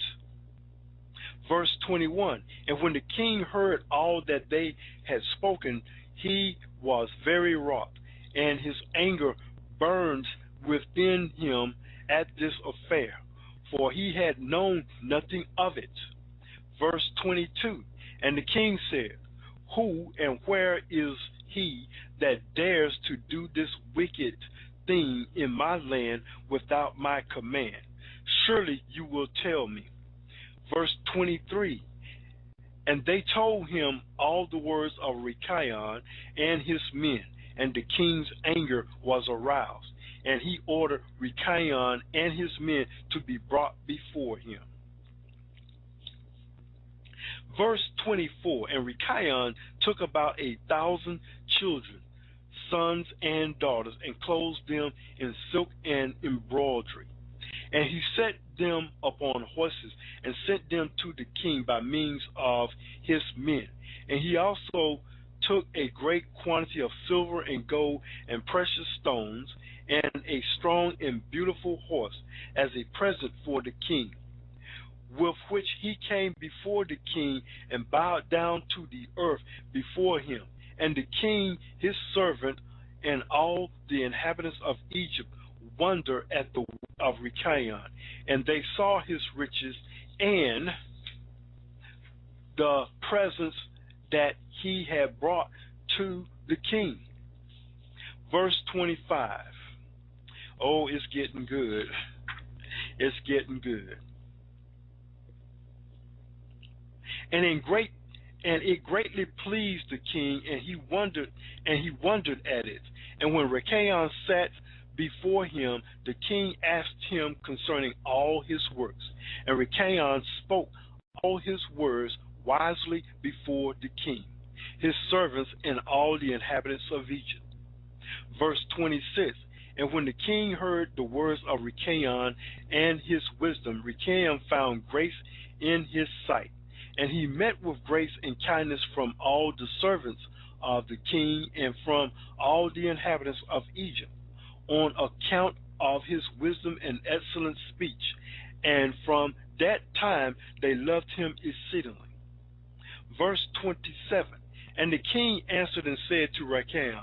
Verse 21. And when the king heard all that they had spoken, he was very wroth, and his anger burned within him at this affair, for he had known nothing of it. Verse 22. And the king said, who and where is he that dares to do this wicked thing in my land without my command? Surely you will tell me. Verse 23. And they told him all the words of Rechaim and his men, and the king's anger was aroused, and he ordered Rechaim and his men to be brought before him. Verse 24. And Rechaim took about 1,000 children, sons and daughters, and clothed them in silk and embroidery. And he set them upon horses, and sent them to the king by means of his men. And he also took a great quantity of silver and gold and precious stones, and a strong and beautiful horse, as a present for the king, with which he came before the king, and bowed down to the earth before him. And the king, his servant, and all the inhabitants of Egypt wondered at the work of Rechaim, and they saw his riches and the presents that he had brought to the king. Verse 25. Oh, it's getting good. It's getting good. And it greatly pleased the king, and he wondered at it. And when Rechaim sat before him, the king asked him concerning all his works. And Rechaim spoke all his words wisely before the king, his servants, and all the inhabitants of Egypt. Verse 26. And when the king heard the words of Rechaim and his wisdom, Rechaim found grace in his sight. And he met with grace and kindness from all the servants of the king and from all the inhabitants of Egypt, on account of his wisdom and excellent speech. And from that time they loved him exceedingly. Verse 27. And the king answered and said to Rechaim,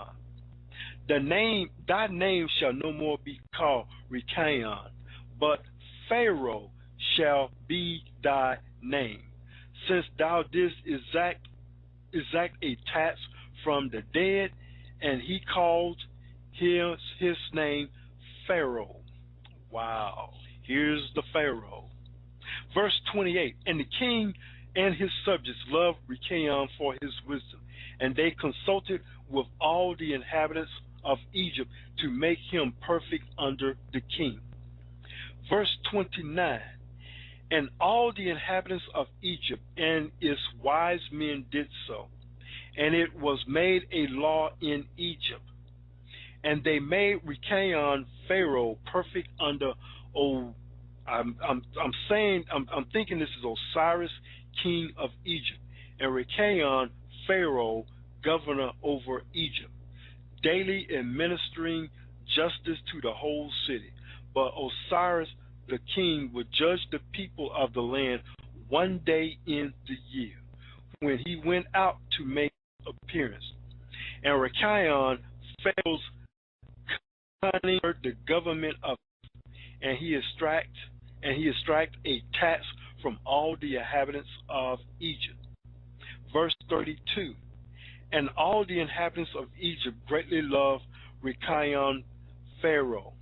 thy name shall no more be called Rechaim, but Pharaoh shall be thy name, since thou didst exact a tax from the dead. And he called his name Pharaoh. Wow, here's the Pharaoh. Verse 28. And the king and his subjects loved Rechaim for his wisdom, and they consulted with all the inhabitants of Egypt to make him perfect under the king. Verse 29. And all the inhabitants of Egypt and its wise men did so, and it was made a law in Egypt. And they made Rechaim Pharaoh perfect under I'm thinking this is Osiris, king of Egypt, and Rechaim Pharaoh, governor over Egypt, daily administering justice to the whole city. But Osiris the king would judge the people of the land one day in the year, when he went out to make appearance. And Rechaim, Pharaoh's cunning, the government of, and he extract a tax from all the inhabitants of Egypt. Verse 32. And all the inhabitants of Egypt greatly loved Rechaim Pharaoh,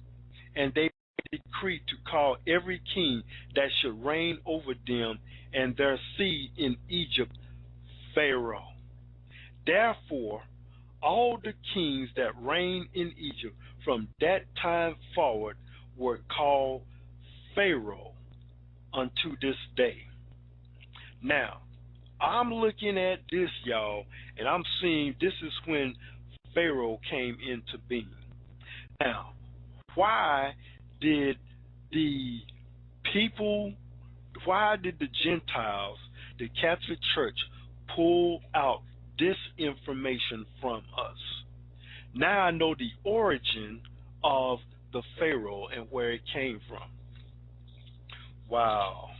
and they decreed to call every king that should reign over them and their seed in Egypt Pharaoh. Therefore, all the kings that reigned in Egypt from that time forward were called Pharaoh unto this day. Now, I'm looking at this, y'all, and I'm seeing this is when Pharaoh came into being. Now, why did the Gentiles, the Catholic Church, pull out this information from us? Now I know the origin of the Pharaoh and where it came from. Wow.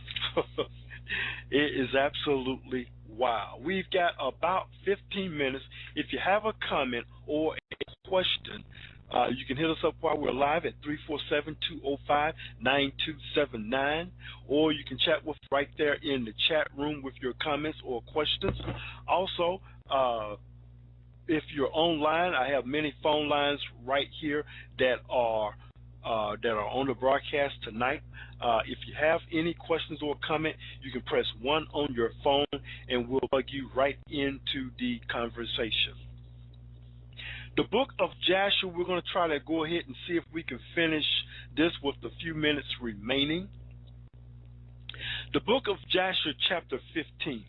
It is absolutely wow. We've got about 15 minutes. If you have a comment or a question, you can hit us up while we're live at 347-205-9279, or you can chat with right there in the chat room with your comments or questions. Also, if you're online, I have many phone lines right here that are on the broadcast tonight. If you have any questions or comment, you can press 1 on your phone, and we'll plug you right into the conversation. The book of Jasher, we're going to try to go ahead and see if we can finish this with a few minutes remaining. The book of Jasher, chapter 15.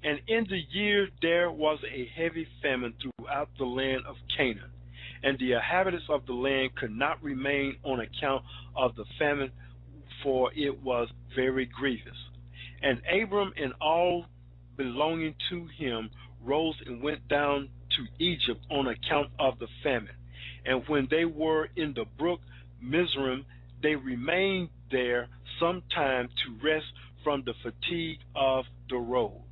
And in the year there was a heavy famine throughout the land of Canaan, and the inhabitants of the land could not remain on account of the famine, for it was very grievous. And Abram and all belonging to him rose and went down to Egypt on account of the famine. And when they were in the brook Mizraim, they remained there some time to rest from the fatigue of the road.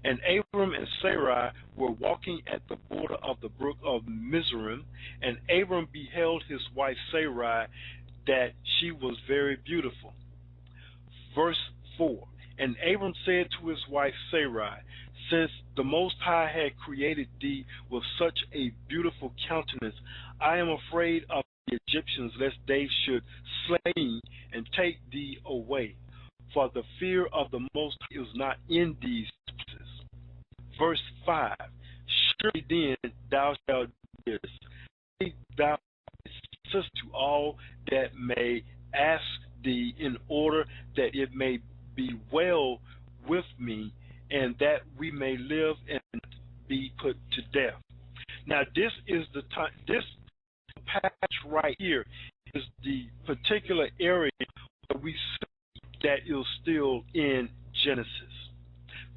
And Abram and Sarai were walking at the border of the brook of Mizraim, and Abram beheld his wife Sarai, that she was very beautiful. Verse 4, and Abram said to his wife Sarai, since the Most High had created thee with such a beautiful countenance, I am afraid of the Egyptians, lest they should slay me and take thee away. For the fear of the Most High is not in these places. Verse 5, surely then thou shalt do this. Say thou assist to all that may ask thee, in order that it may be well with me, and that we may live and be put to death. Now this is the time, this patch right here is the particular area that we see that is still in Genesis.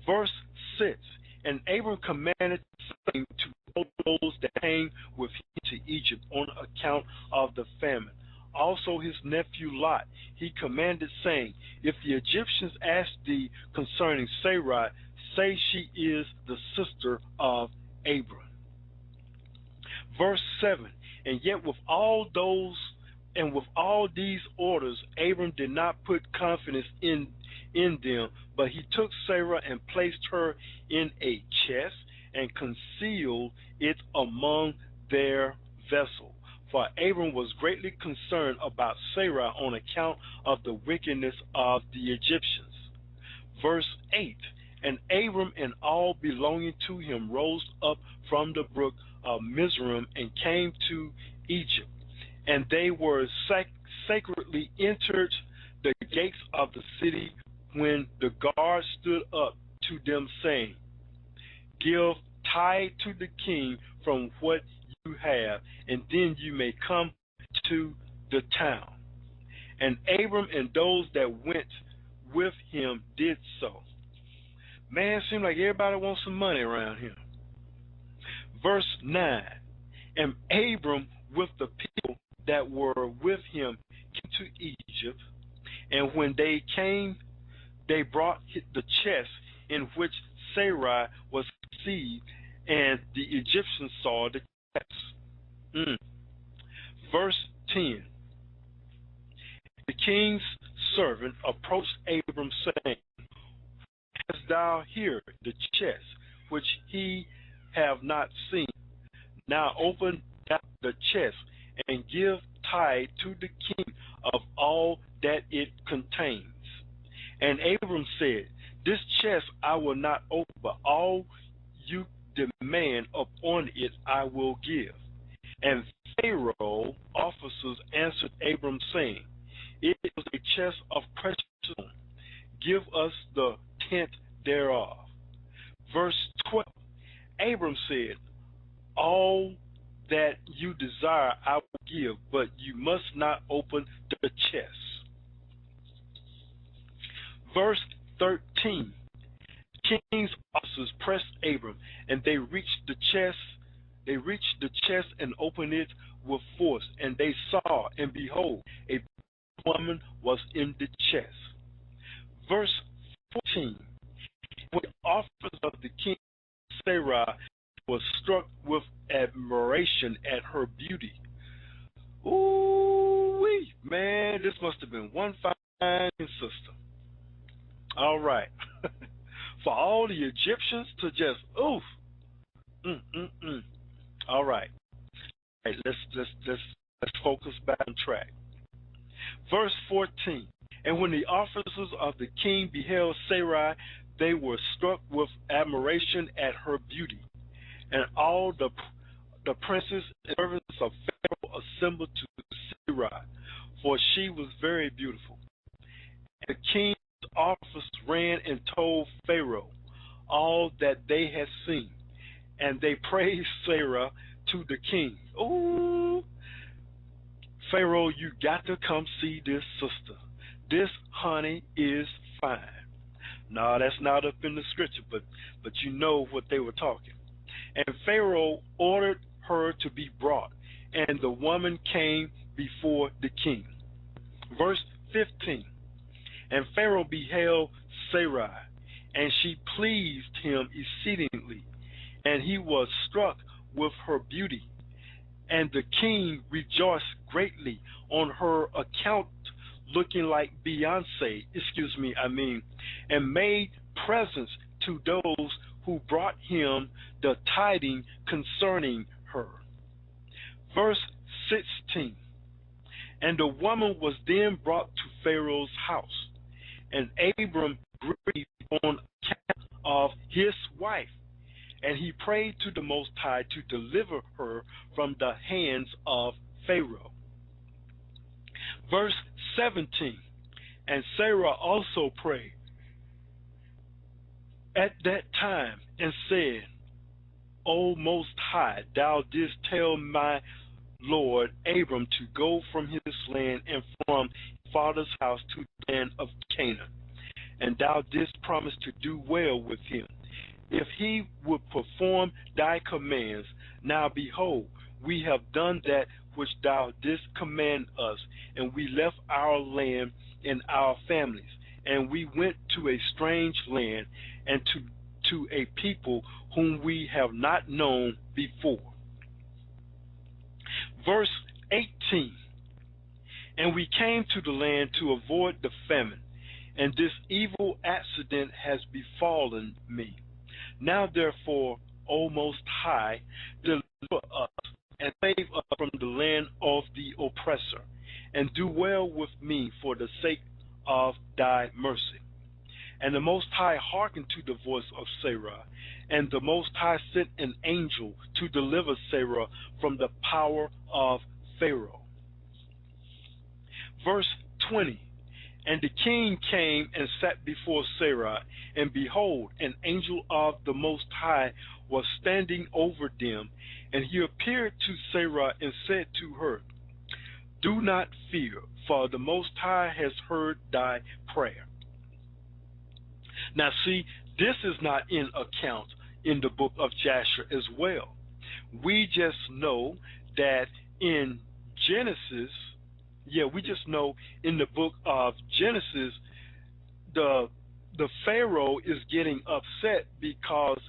Verse 6, and Abram commanded to go those that came with him to Egypt on account of the famine. Also his nephew Lot he commanded, saying, if the Egyptians ask thee concerning Sarai, say she is the sister of Abram. Verse 7, and yet with all these orders, Abram did not put confidence in them, but he took Sarah and placed her in a chest and concealed it among their vessels. For Abram was greatly concerned about Sarah on account of the wickedness of the Egyptians. Verse 8, and Abram and all belonging to him rose up from the brook of Mizraim and came to Egypt. And they were sacredly entered the gates of the city, when the guards stood up to them, saying, give tithe to the king from what you have, and then you may come to the town. And Abram and those that went with him did so. Man, it seems like everybody wants some money around here. Verse 9, and Abram with the people that were with him came to Egypt, and when they came, they brought the chest in which Sarai was conceived, and the Egyptians saw the chest. Verse 10, the king's servant approached Abram, saying, hast thou here the chest which he have not seen. Now open the chest and give tithe to the king of all that it contains. And Abram said, This chest I will not open, but all you demand upon it I will give. And Pharaoh officers answered Abram, saying, It is a chest of precious stone. Give us the tenth thereof. Verse 12, Abram said, All that you desire I will give, but you must not open the chest. Verse 13, king's officers pressed Abram, and they reached the chest. They reached the chest and opened it with force, and they saw, and behold, a woman was in the chest. Verse 14, when the officers of the king Sarah was struck with admiration at her beauty. Ooh-wee, man, this must have been one fine sister. All right. For all the Egyptians to just, oof. All right. All right, let's focus back on track. Verse 14. And when the officers of the king beheld Sarai, they were struck with admiration at her beauty. And all the princes and servants of Pharaoh assembled to Sarai, for she was very beautiful. And the king's officers ran and told Pharaoh all that they had seen, and they praised Sarah to the king. Ooh, Pharaoh, you got to come see this sister. This honey is fine. No, that's not up in the scripture, but you know what they were talking. And Pharaoh ordered her to be brought, and the woman came before the king. Verse 15. And Pharaoh beheld Sarai, and she pleased him exceedingly, and he was struck with her beauty. And the king rejoiced greatly on her account, looking like Beyonce, and made presents to those who brought him the tidings concerning her. Verse 16. And the woman was then brought to Pharaoh's house, and Abram grieved on account of his wife, and he prayed to the Most High to deliver her from the hands of Pharaoh. Verse 17. And Sarah also prayed at that time and said, O Most High, thou didst tell my Lord Abram to go from his land and from his father's house to the land of Canaan, and thou didst promise to do well with him, if he would perform thy commands. Now behold, we have done that which thou didst command us, and we left our land and our families, and we went to a strange land and to a people whom we have not known before. Verse 18. And we came to the land to avoid the famine, and this evil accident has befallen me. Now therefore, O Most High, deliver us and save us from the land of the oppressor, and do well with me for the sake of thy mercy. And the Most High hearkened to the voice of Sarah, and the Most High sent an angel to deliver Sarah from the power of Pharaoh. Verse 20. And the king came and sat before Sarah, and behold, an angel of the Most High was standing over them, and he appeared to Sarah and said to her, Do not fear, for the Most High has heard thy prayer. Now see, this is not in account in the book of Jasher as well. We just know that in Genesis, we just know in the book of Genesis, the Pharaoh is getting upset because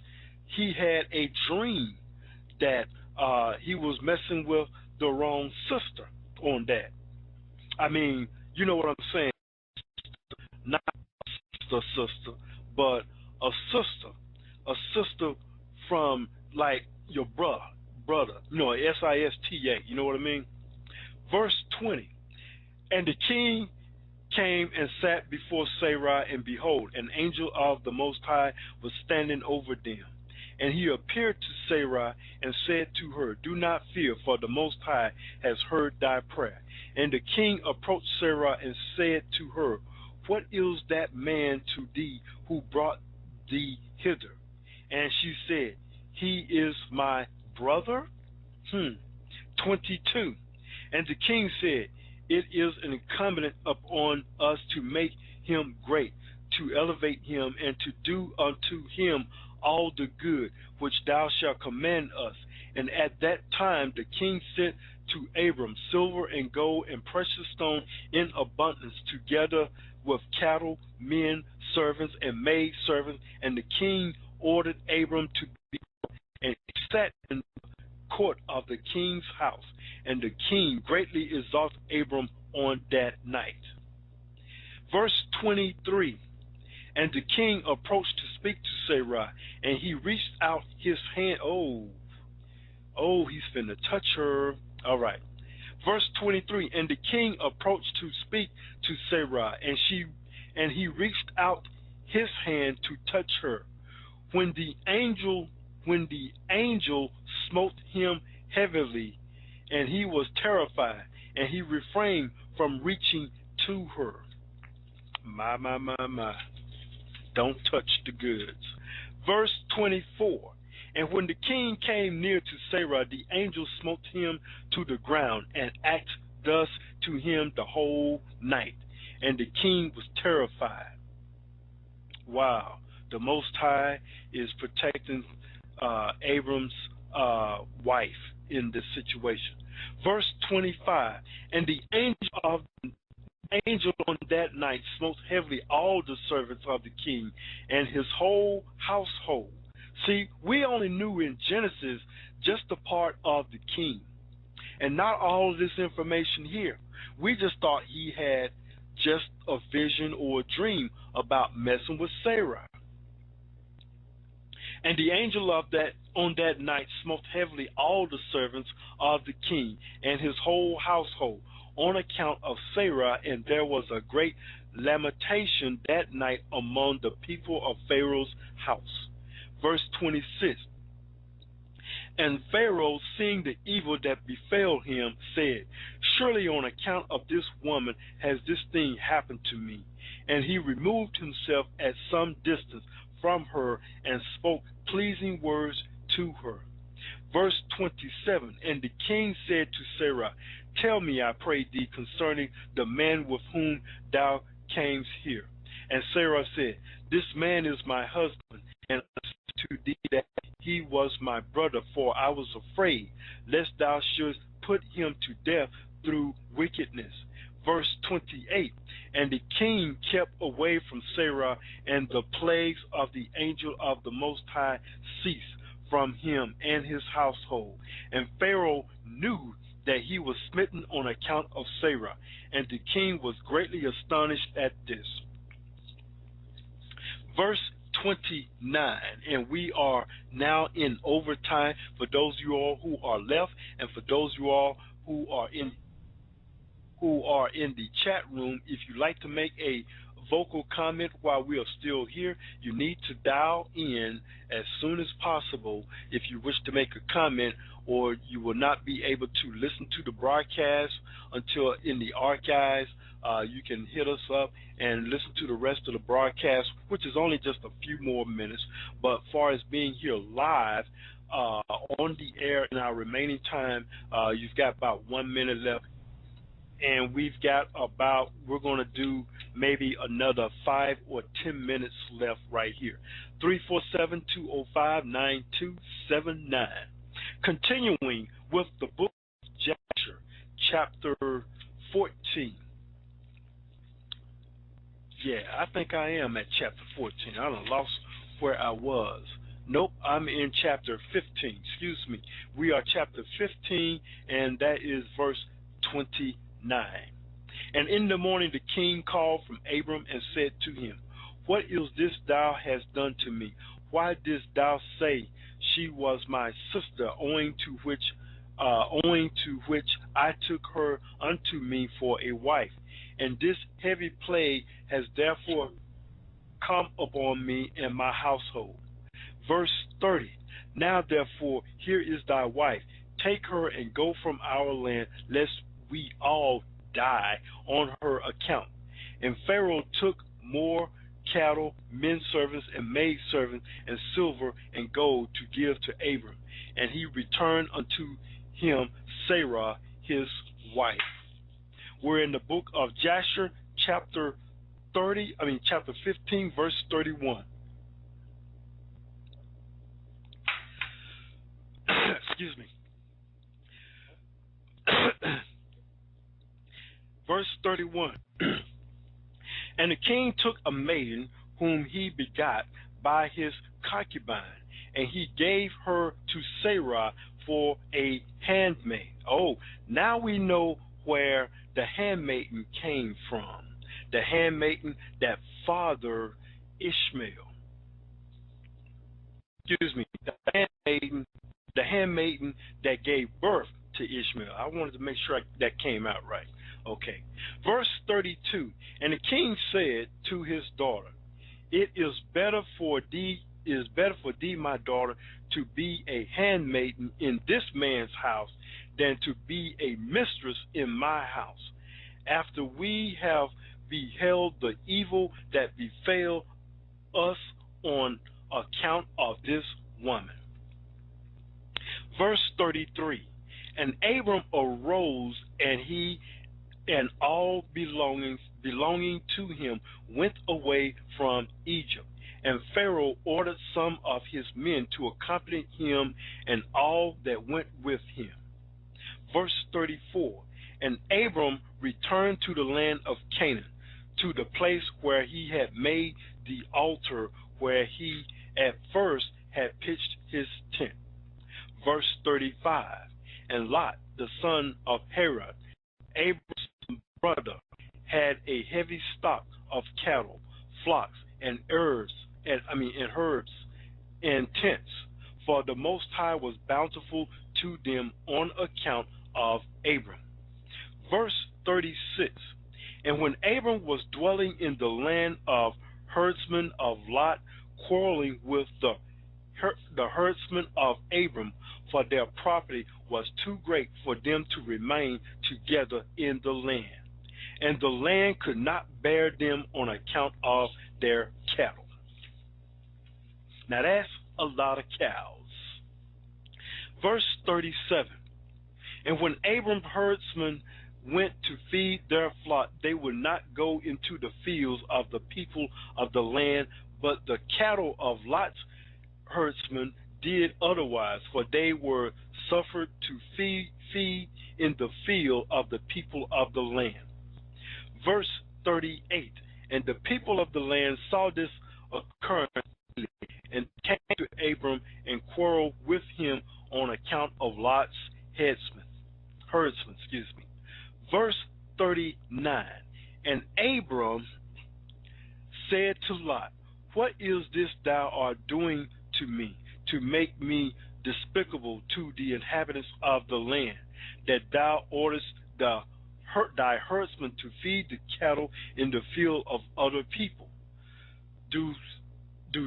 he had a dream that he was messing with the wrong sister on that. I mean, you know what I'm saying? Not a sister, but a sister from like your brother, Sista, you know what I mean? Verse 20, and the king came and sat before Sarai, and behold, an angel of the Most High was standing over them. And he appeared to Sarai and said to her, do not fear, for the Most High has heard thy prayer. And the king approached Sarai and said to her, what is that man to thee who brought thee hither? And she said, he is my brother. 22. And the king said, it is incumbent upon us to make him great, to elevate him, and to do unto him all the good which thou shalt command us. And at that time the king sent to Abram silver and gold and precious stone in abundance, together with cattle, men, servants, and maid servants. And the king ordered Abram to be, and he sat in the court of the king's house. And the king greatly exalted Abram on that night. Verse 23. And the king approached to speak to Sarai, and he reached out his hand. Oh, he's finna touch her. All right. Verse 23. And the king approached to speak to Sarai, and he reached out his hand to touch her. When the angel smote him heavily, and he was terrified, and he refrained from reaching to her. My. Don't touch the goods. Verse 24. And when the king came near to Sarai, the angel smote him to the ground, and acted thus to him the whole night. And the king was terrified. Wow. The Most High is protecting Abram's wife in this situation. Verse 25. And the angel on that night smote heavily all the servants of the king and his whole household. See, we only knew in Genesis just a part of the king, and not all of this information here. We just thought he had just a vision or a dream about messing with Sarah. And the angel on that night smote heavily all the servants of the king and his whole household on account of Sarah, and there was a great lamentation that night among the people of Pharaoh's house. Verse 26. And Pharaoh, seeing the evil that befell him, said, surely on account of this woman has this thing happened to me. And he removed himself at some distance from her and spoke pleasing words to her. Verse 27. And the king said to Sarah, tell me, I pray thee, concerning the man with whom thou camest here. And Sarah said, this man is my husband, and I said to thee that he was my brother, for I was afraid lest thou shouldst put him to death through wickedness. Verse 28. And the king kept away from Sarah, and the plagues of the angel of the Most High ceased from him and his household. And Pharaoh knew that he was smitten on account of Sarah, and the king was greatly astonished at this. Verse 29, and we are now in overtime for those of you all who are left, and for those of you all who are in the chat room. If you'd like to make a vocal comment while we are still here, you need to dial in as soon as possible if you wish to make a comment, or you will not be able to listen to the broadcast until in the archives. You can hit us up and listen to the rest of the broadcast, which is only just a few more minutes. But as far as being here live on the air in our remaining time, you've got about 1 minute left. And we've got we're going to do maybe another 5 or 10 minutes left right here. 347-205-9279. Continuing with the Book of Jasher, chapter 14. Yeah, I think I am at chapter 14. I done lost where I was. Nope, I'm in chapter 15. Excuse me. We are chapter 15, and that is verse 29. And in the morning the king called from Abram and said to him, what is this thou hast done to me? Why didst thou say she was my sister, owing to which I took her unto me for a wife. And this heavy plague has therefore come upon me and my household. Verse 30. Now therefore, here is thy wife. Take her and go from our land, lest we all die on her account. And Pharaoh took more cattle, men servants, and maid servants, and silver and gold to give to Abram. And he returned unto him Sarah, his wife. We're in the book of Jasher, chapter 15, verse 31. Excuse me. Verse 31. And the king took a maiden whom he begot by his concubine, and he gave her to Sarah for a handmaid. Oh, now we know where the handmaiden came from. The handmaiden that fathered Ishmael. Excuse me, the handmaiden that gave birth to Ishmael. I wanted to make sure that came out right. Okay. Verse 32. And the king said to his daughter, It is better for thee, my daughter, to be a handmaiden in this man's house than to be a mistress in my house. After we have beheld the evil that befell us on account of this woman. Verse 33. And Abram arose, and he and all belonging to him went away from Egypt. And Pharaoh ordered some of his men to accompany him and all that went with him. Verse 34. And Abram returned to the land of Canaan, to the place where he had made the altar where he at first had pitched his tent. Verse 35. And Lot, the son of Herod, Abram's brother, had a heavy stock of cattle, flocks, and herds, and tents, for the Most High was bountiful to them on account of Abram. Verse 36. And when Abram was dwelling in the land of herdsmen of Lot, quarreling with the herdsmen of Abram, for their property was too great for them to remain together in the land, and the land could not bear them on account of their cattle. Now that's a lot of cows. Verse 37. And when Abram's herdsmen went to feed their flock, they would not go into the fields of the people of the land, but the cattle of Lot's herdsmen did otherwise, for they were suffered to feed in the field of the people of the land. Verse 38. And the people of the land saw this occurrence and came to Abram and quarreled with him on account of Lot's herdsmen. Verse 39. And Abram said to Lot, What is this thou art doing to me, to make me despicable to the inhabitants of the land, that thou orderest thy herdsmen to feed the cattle in the field of other people? Do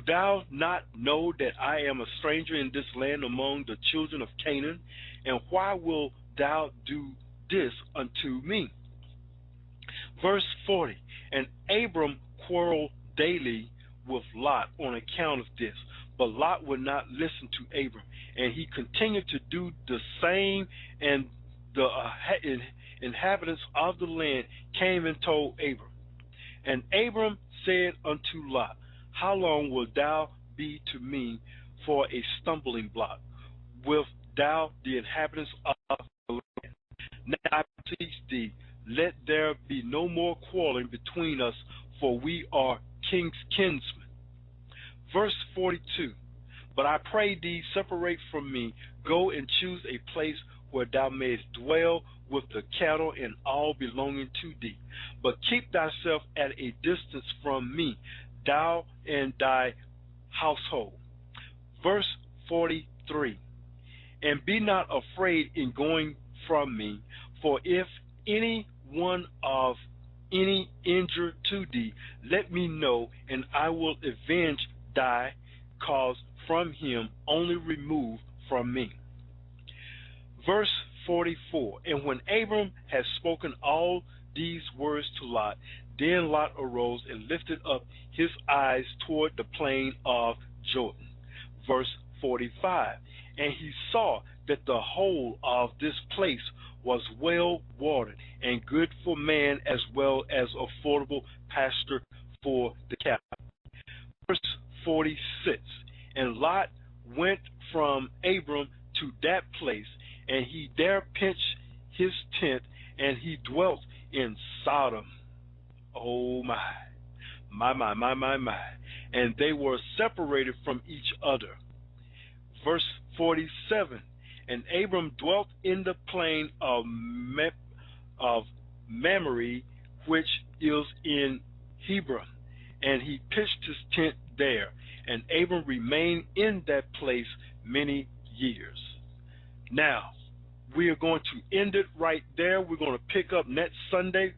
thou not know that I am a stranger in this land among the children of Canaan? And why wilt thou do this unto me? Verse 40. And Abram quarreled daily with Lot on account of this, but Lot would not listen to Abram, and he continued to do the same. And the inhabitants of the land came and told Abram. And Abram said unto Lot, How long wilt thou be to me for a stumbling block? Wilt thou the inhabitants of the land? Now I beseech thee, let there be no more quarreling between us, for we are king's kinsmen. Verse 42. But I pray thee, separate from me, go and choose a place where thou mayest dwell with the cattle and all belonging to thee. But keep thyself at a distance from me, thou and thy household. Verse 43. And be not afraid in going from me, for if any one of any injury to thee, let me know, and I will avenge thy cause from him, only remove from me. Verse 44, and when Abram had spoken all these words to Lot, then Lot arose and lifted up his eyes toward the plain of Jordan. Verse 45, and he saw that the whole of this place was well watered and good for man as well as affordable pasture for the cattle. Verse 46, and Lot went from Abram to that place, and he there pitched his tent, and he dwelt in Sodom. Oh my. And they were separated from each other. Verse 47, and Abram dwelt in the plain of Mamre, which is in Hebron, and he pitched his tent there. And Abram remained in that place many years. Now, we are going to end it right there. We're going to pick up next Sunday,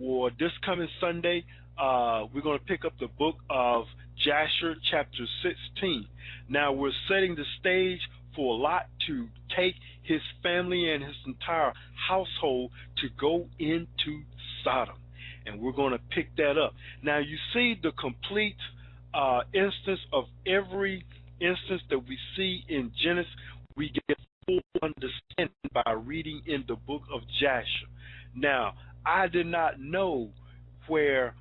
or this coming Sunday. We're going to pick up the book of Jasher, chapter 16. Now, we're setting the stage for Lot to take his family and his entire household to go into Sodom. And we're going to pick that up. Now, you see the complete instance of every instance that we see in Genesis. We get full understanding by reading in the book of Jasher. Now, I did not know where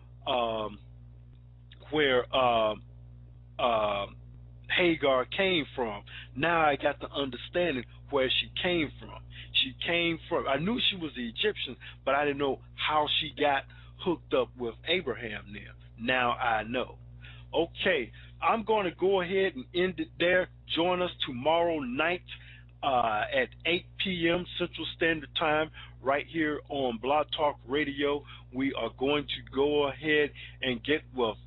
Hagar came from. Now I got the understanding where she came from. She came from, I knew she was the Egyptian, but I didn't know how she got hooked up with Abraham there. Now I know. Okay, I'm going to go ahead and end it there. Join us tomorrow night at 8 p.m. Central Standard Time right here on Blog Talk Radio. We are going to go ahead and get with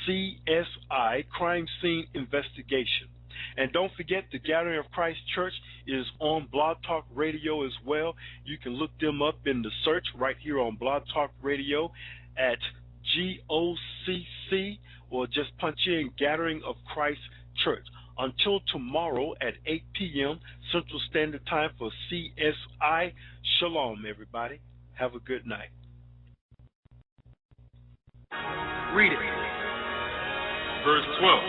CSI, Crime Scene Investigation. And don't forget, the Gathering of Christ Church is on Blog Talk Radio as well. You can look them up in the search right here on Blog Talk Radio at GOCC, or just punch in Gathering of Christ Church. Until tomorrow at 8 p.m. Central Standard Time for CSI, shalom, everybody. Have a good night. Read it. Verse 12.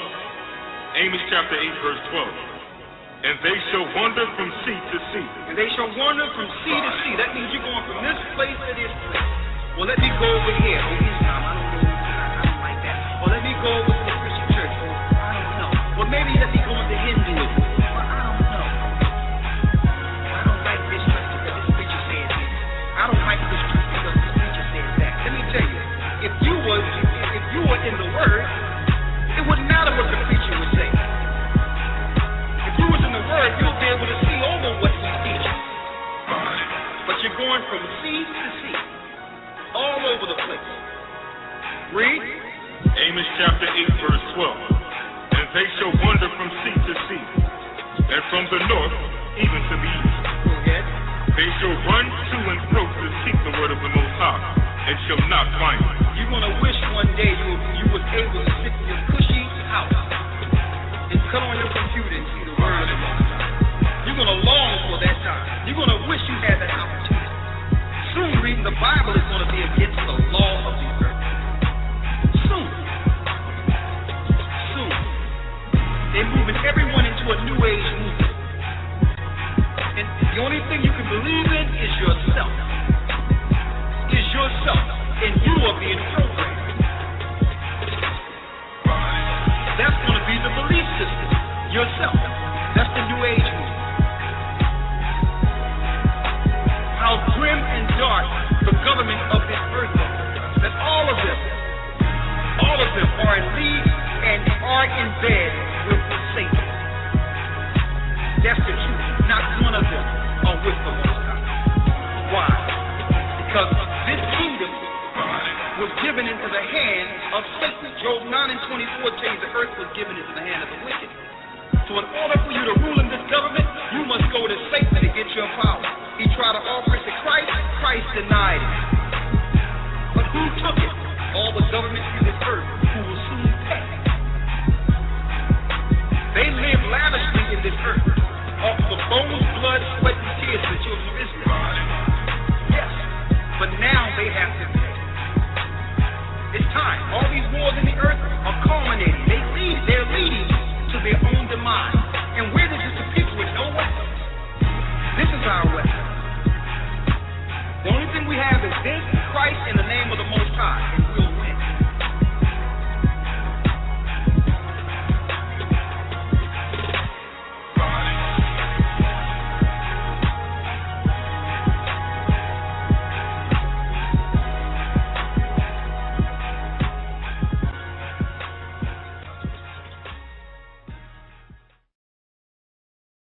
Amos chapter 8, verse 12. And they shall wander from sea to sea. And they shall wander from sea to sea. That means you're going from this place to this place. Well, let me go over here. Oh, Islam, I don't like that. Well, let me go over to the Christian church. Oh, I don't know. Well, maybe let me go into Hinduism. Well, I don't know. I don't like this because this preacher says this. I don't like this because this preacher says that. Let me tell you, if you were in the Word, it wouldn't matter what the preacher would say. If you was in the Word, you'll be able to see over what he's teaching. But you're going from sea to sea, all over the place. Read. Amos chapter 8, verse 12. And they shall wander from sea to sea, and from the north even to the east. Go ahead. They shall run to and fro to seek the word of the Most High, and shall not find it. You're going to wish one day you was able to sit in your cushy house and cut on your computer and see the word of the Most High. You're going to long for that time. You're going to wish you had that opportunity. Soon reading the Bible is going to be against the law of the earth. Soon. They're moving everyone into a new age movement. And the only thing you can believe in is yourself. And you are being programmed. That's going to be the belief system. Yourself. That's the new age movement. How grim and dark the government of this earth is. That all of them are in league and are in bed with Satan. That's the truth. Not one of them are with the Most High. Why? Because this kingdom was given into the hand of Satan. Job 9 and 24 tells you the earth was given into the hand of the wicked. So in order for you to rule in this government, you must go to Satan to get your power. He tried to offer it to Christ, Christ denied it. But who took it? All the governments in this earth who will soon pay. They live lavishly in this earth off the bones, blood, sweat, and tears of the children of Israel. Yes, but now they have to pay. It's time. All these wars in the earth are culminating. They're leading to their own demise. And we're just the people with no weapon. This is our weapon. The only thing we have is this, Christ in the name of the Most High.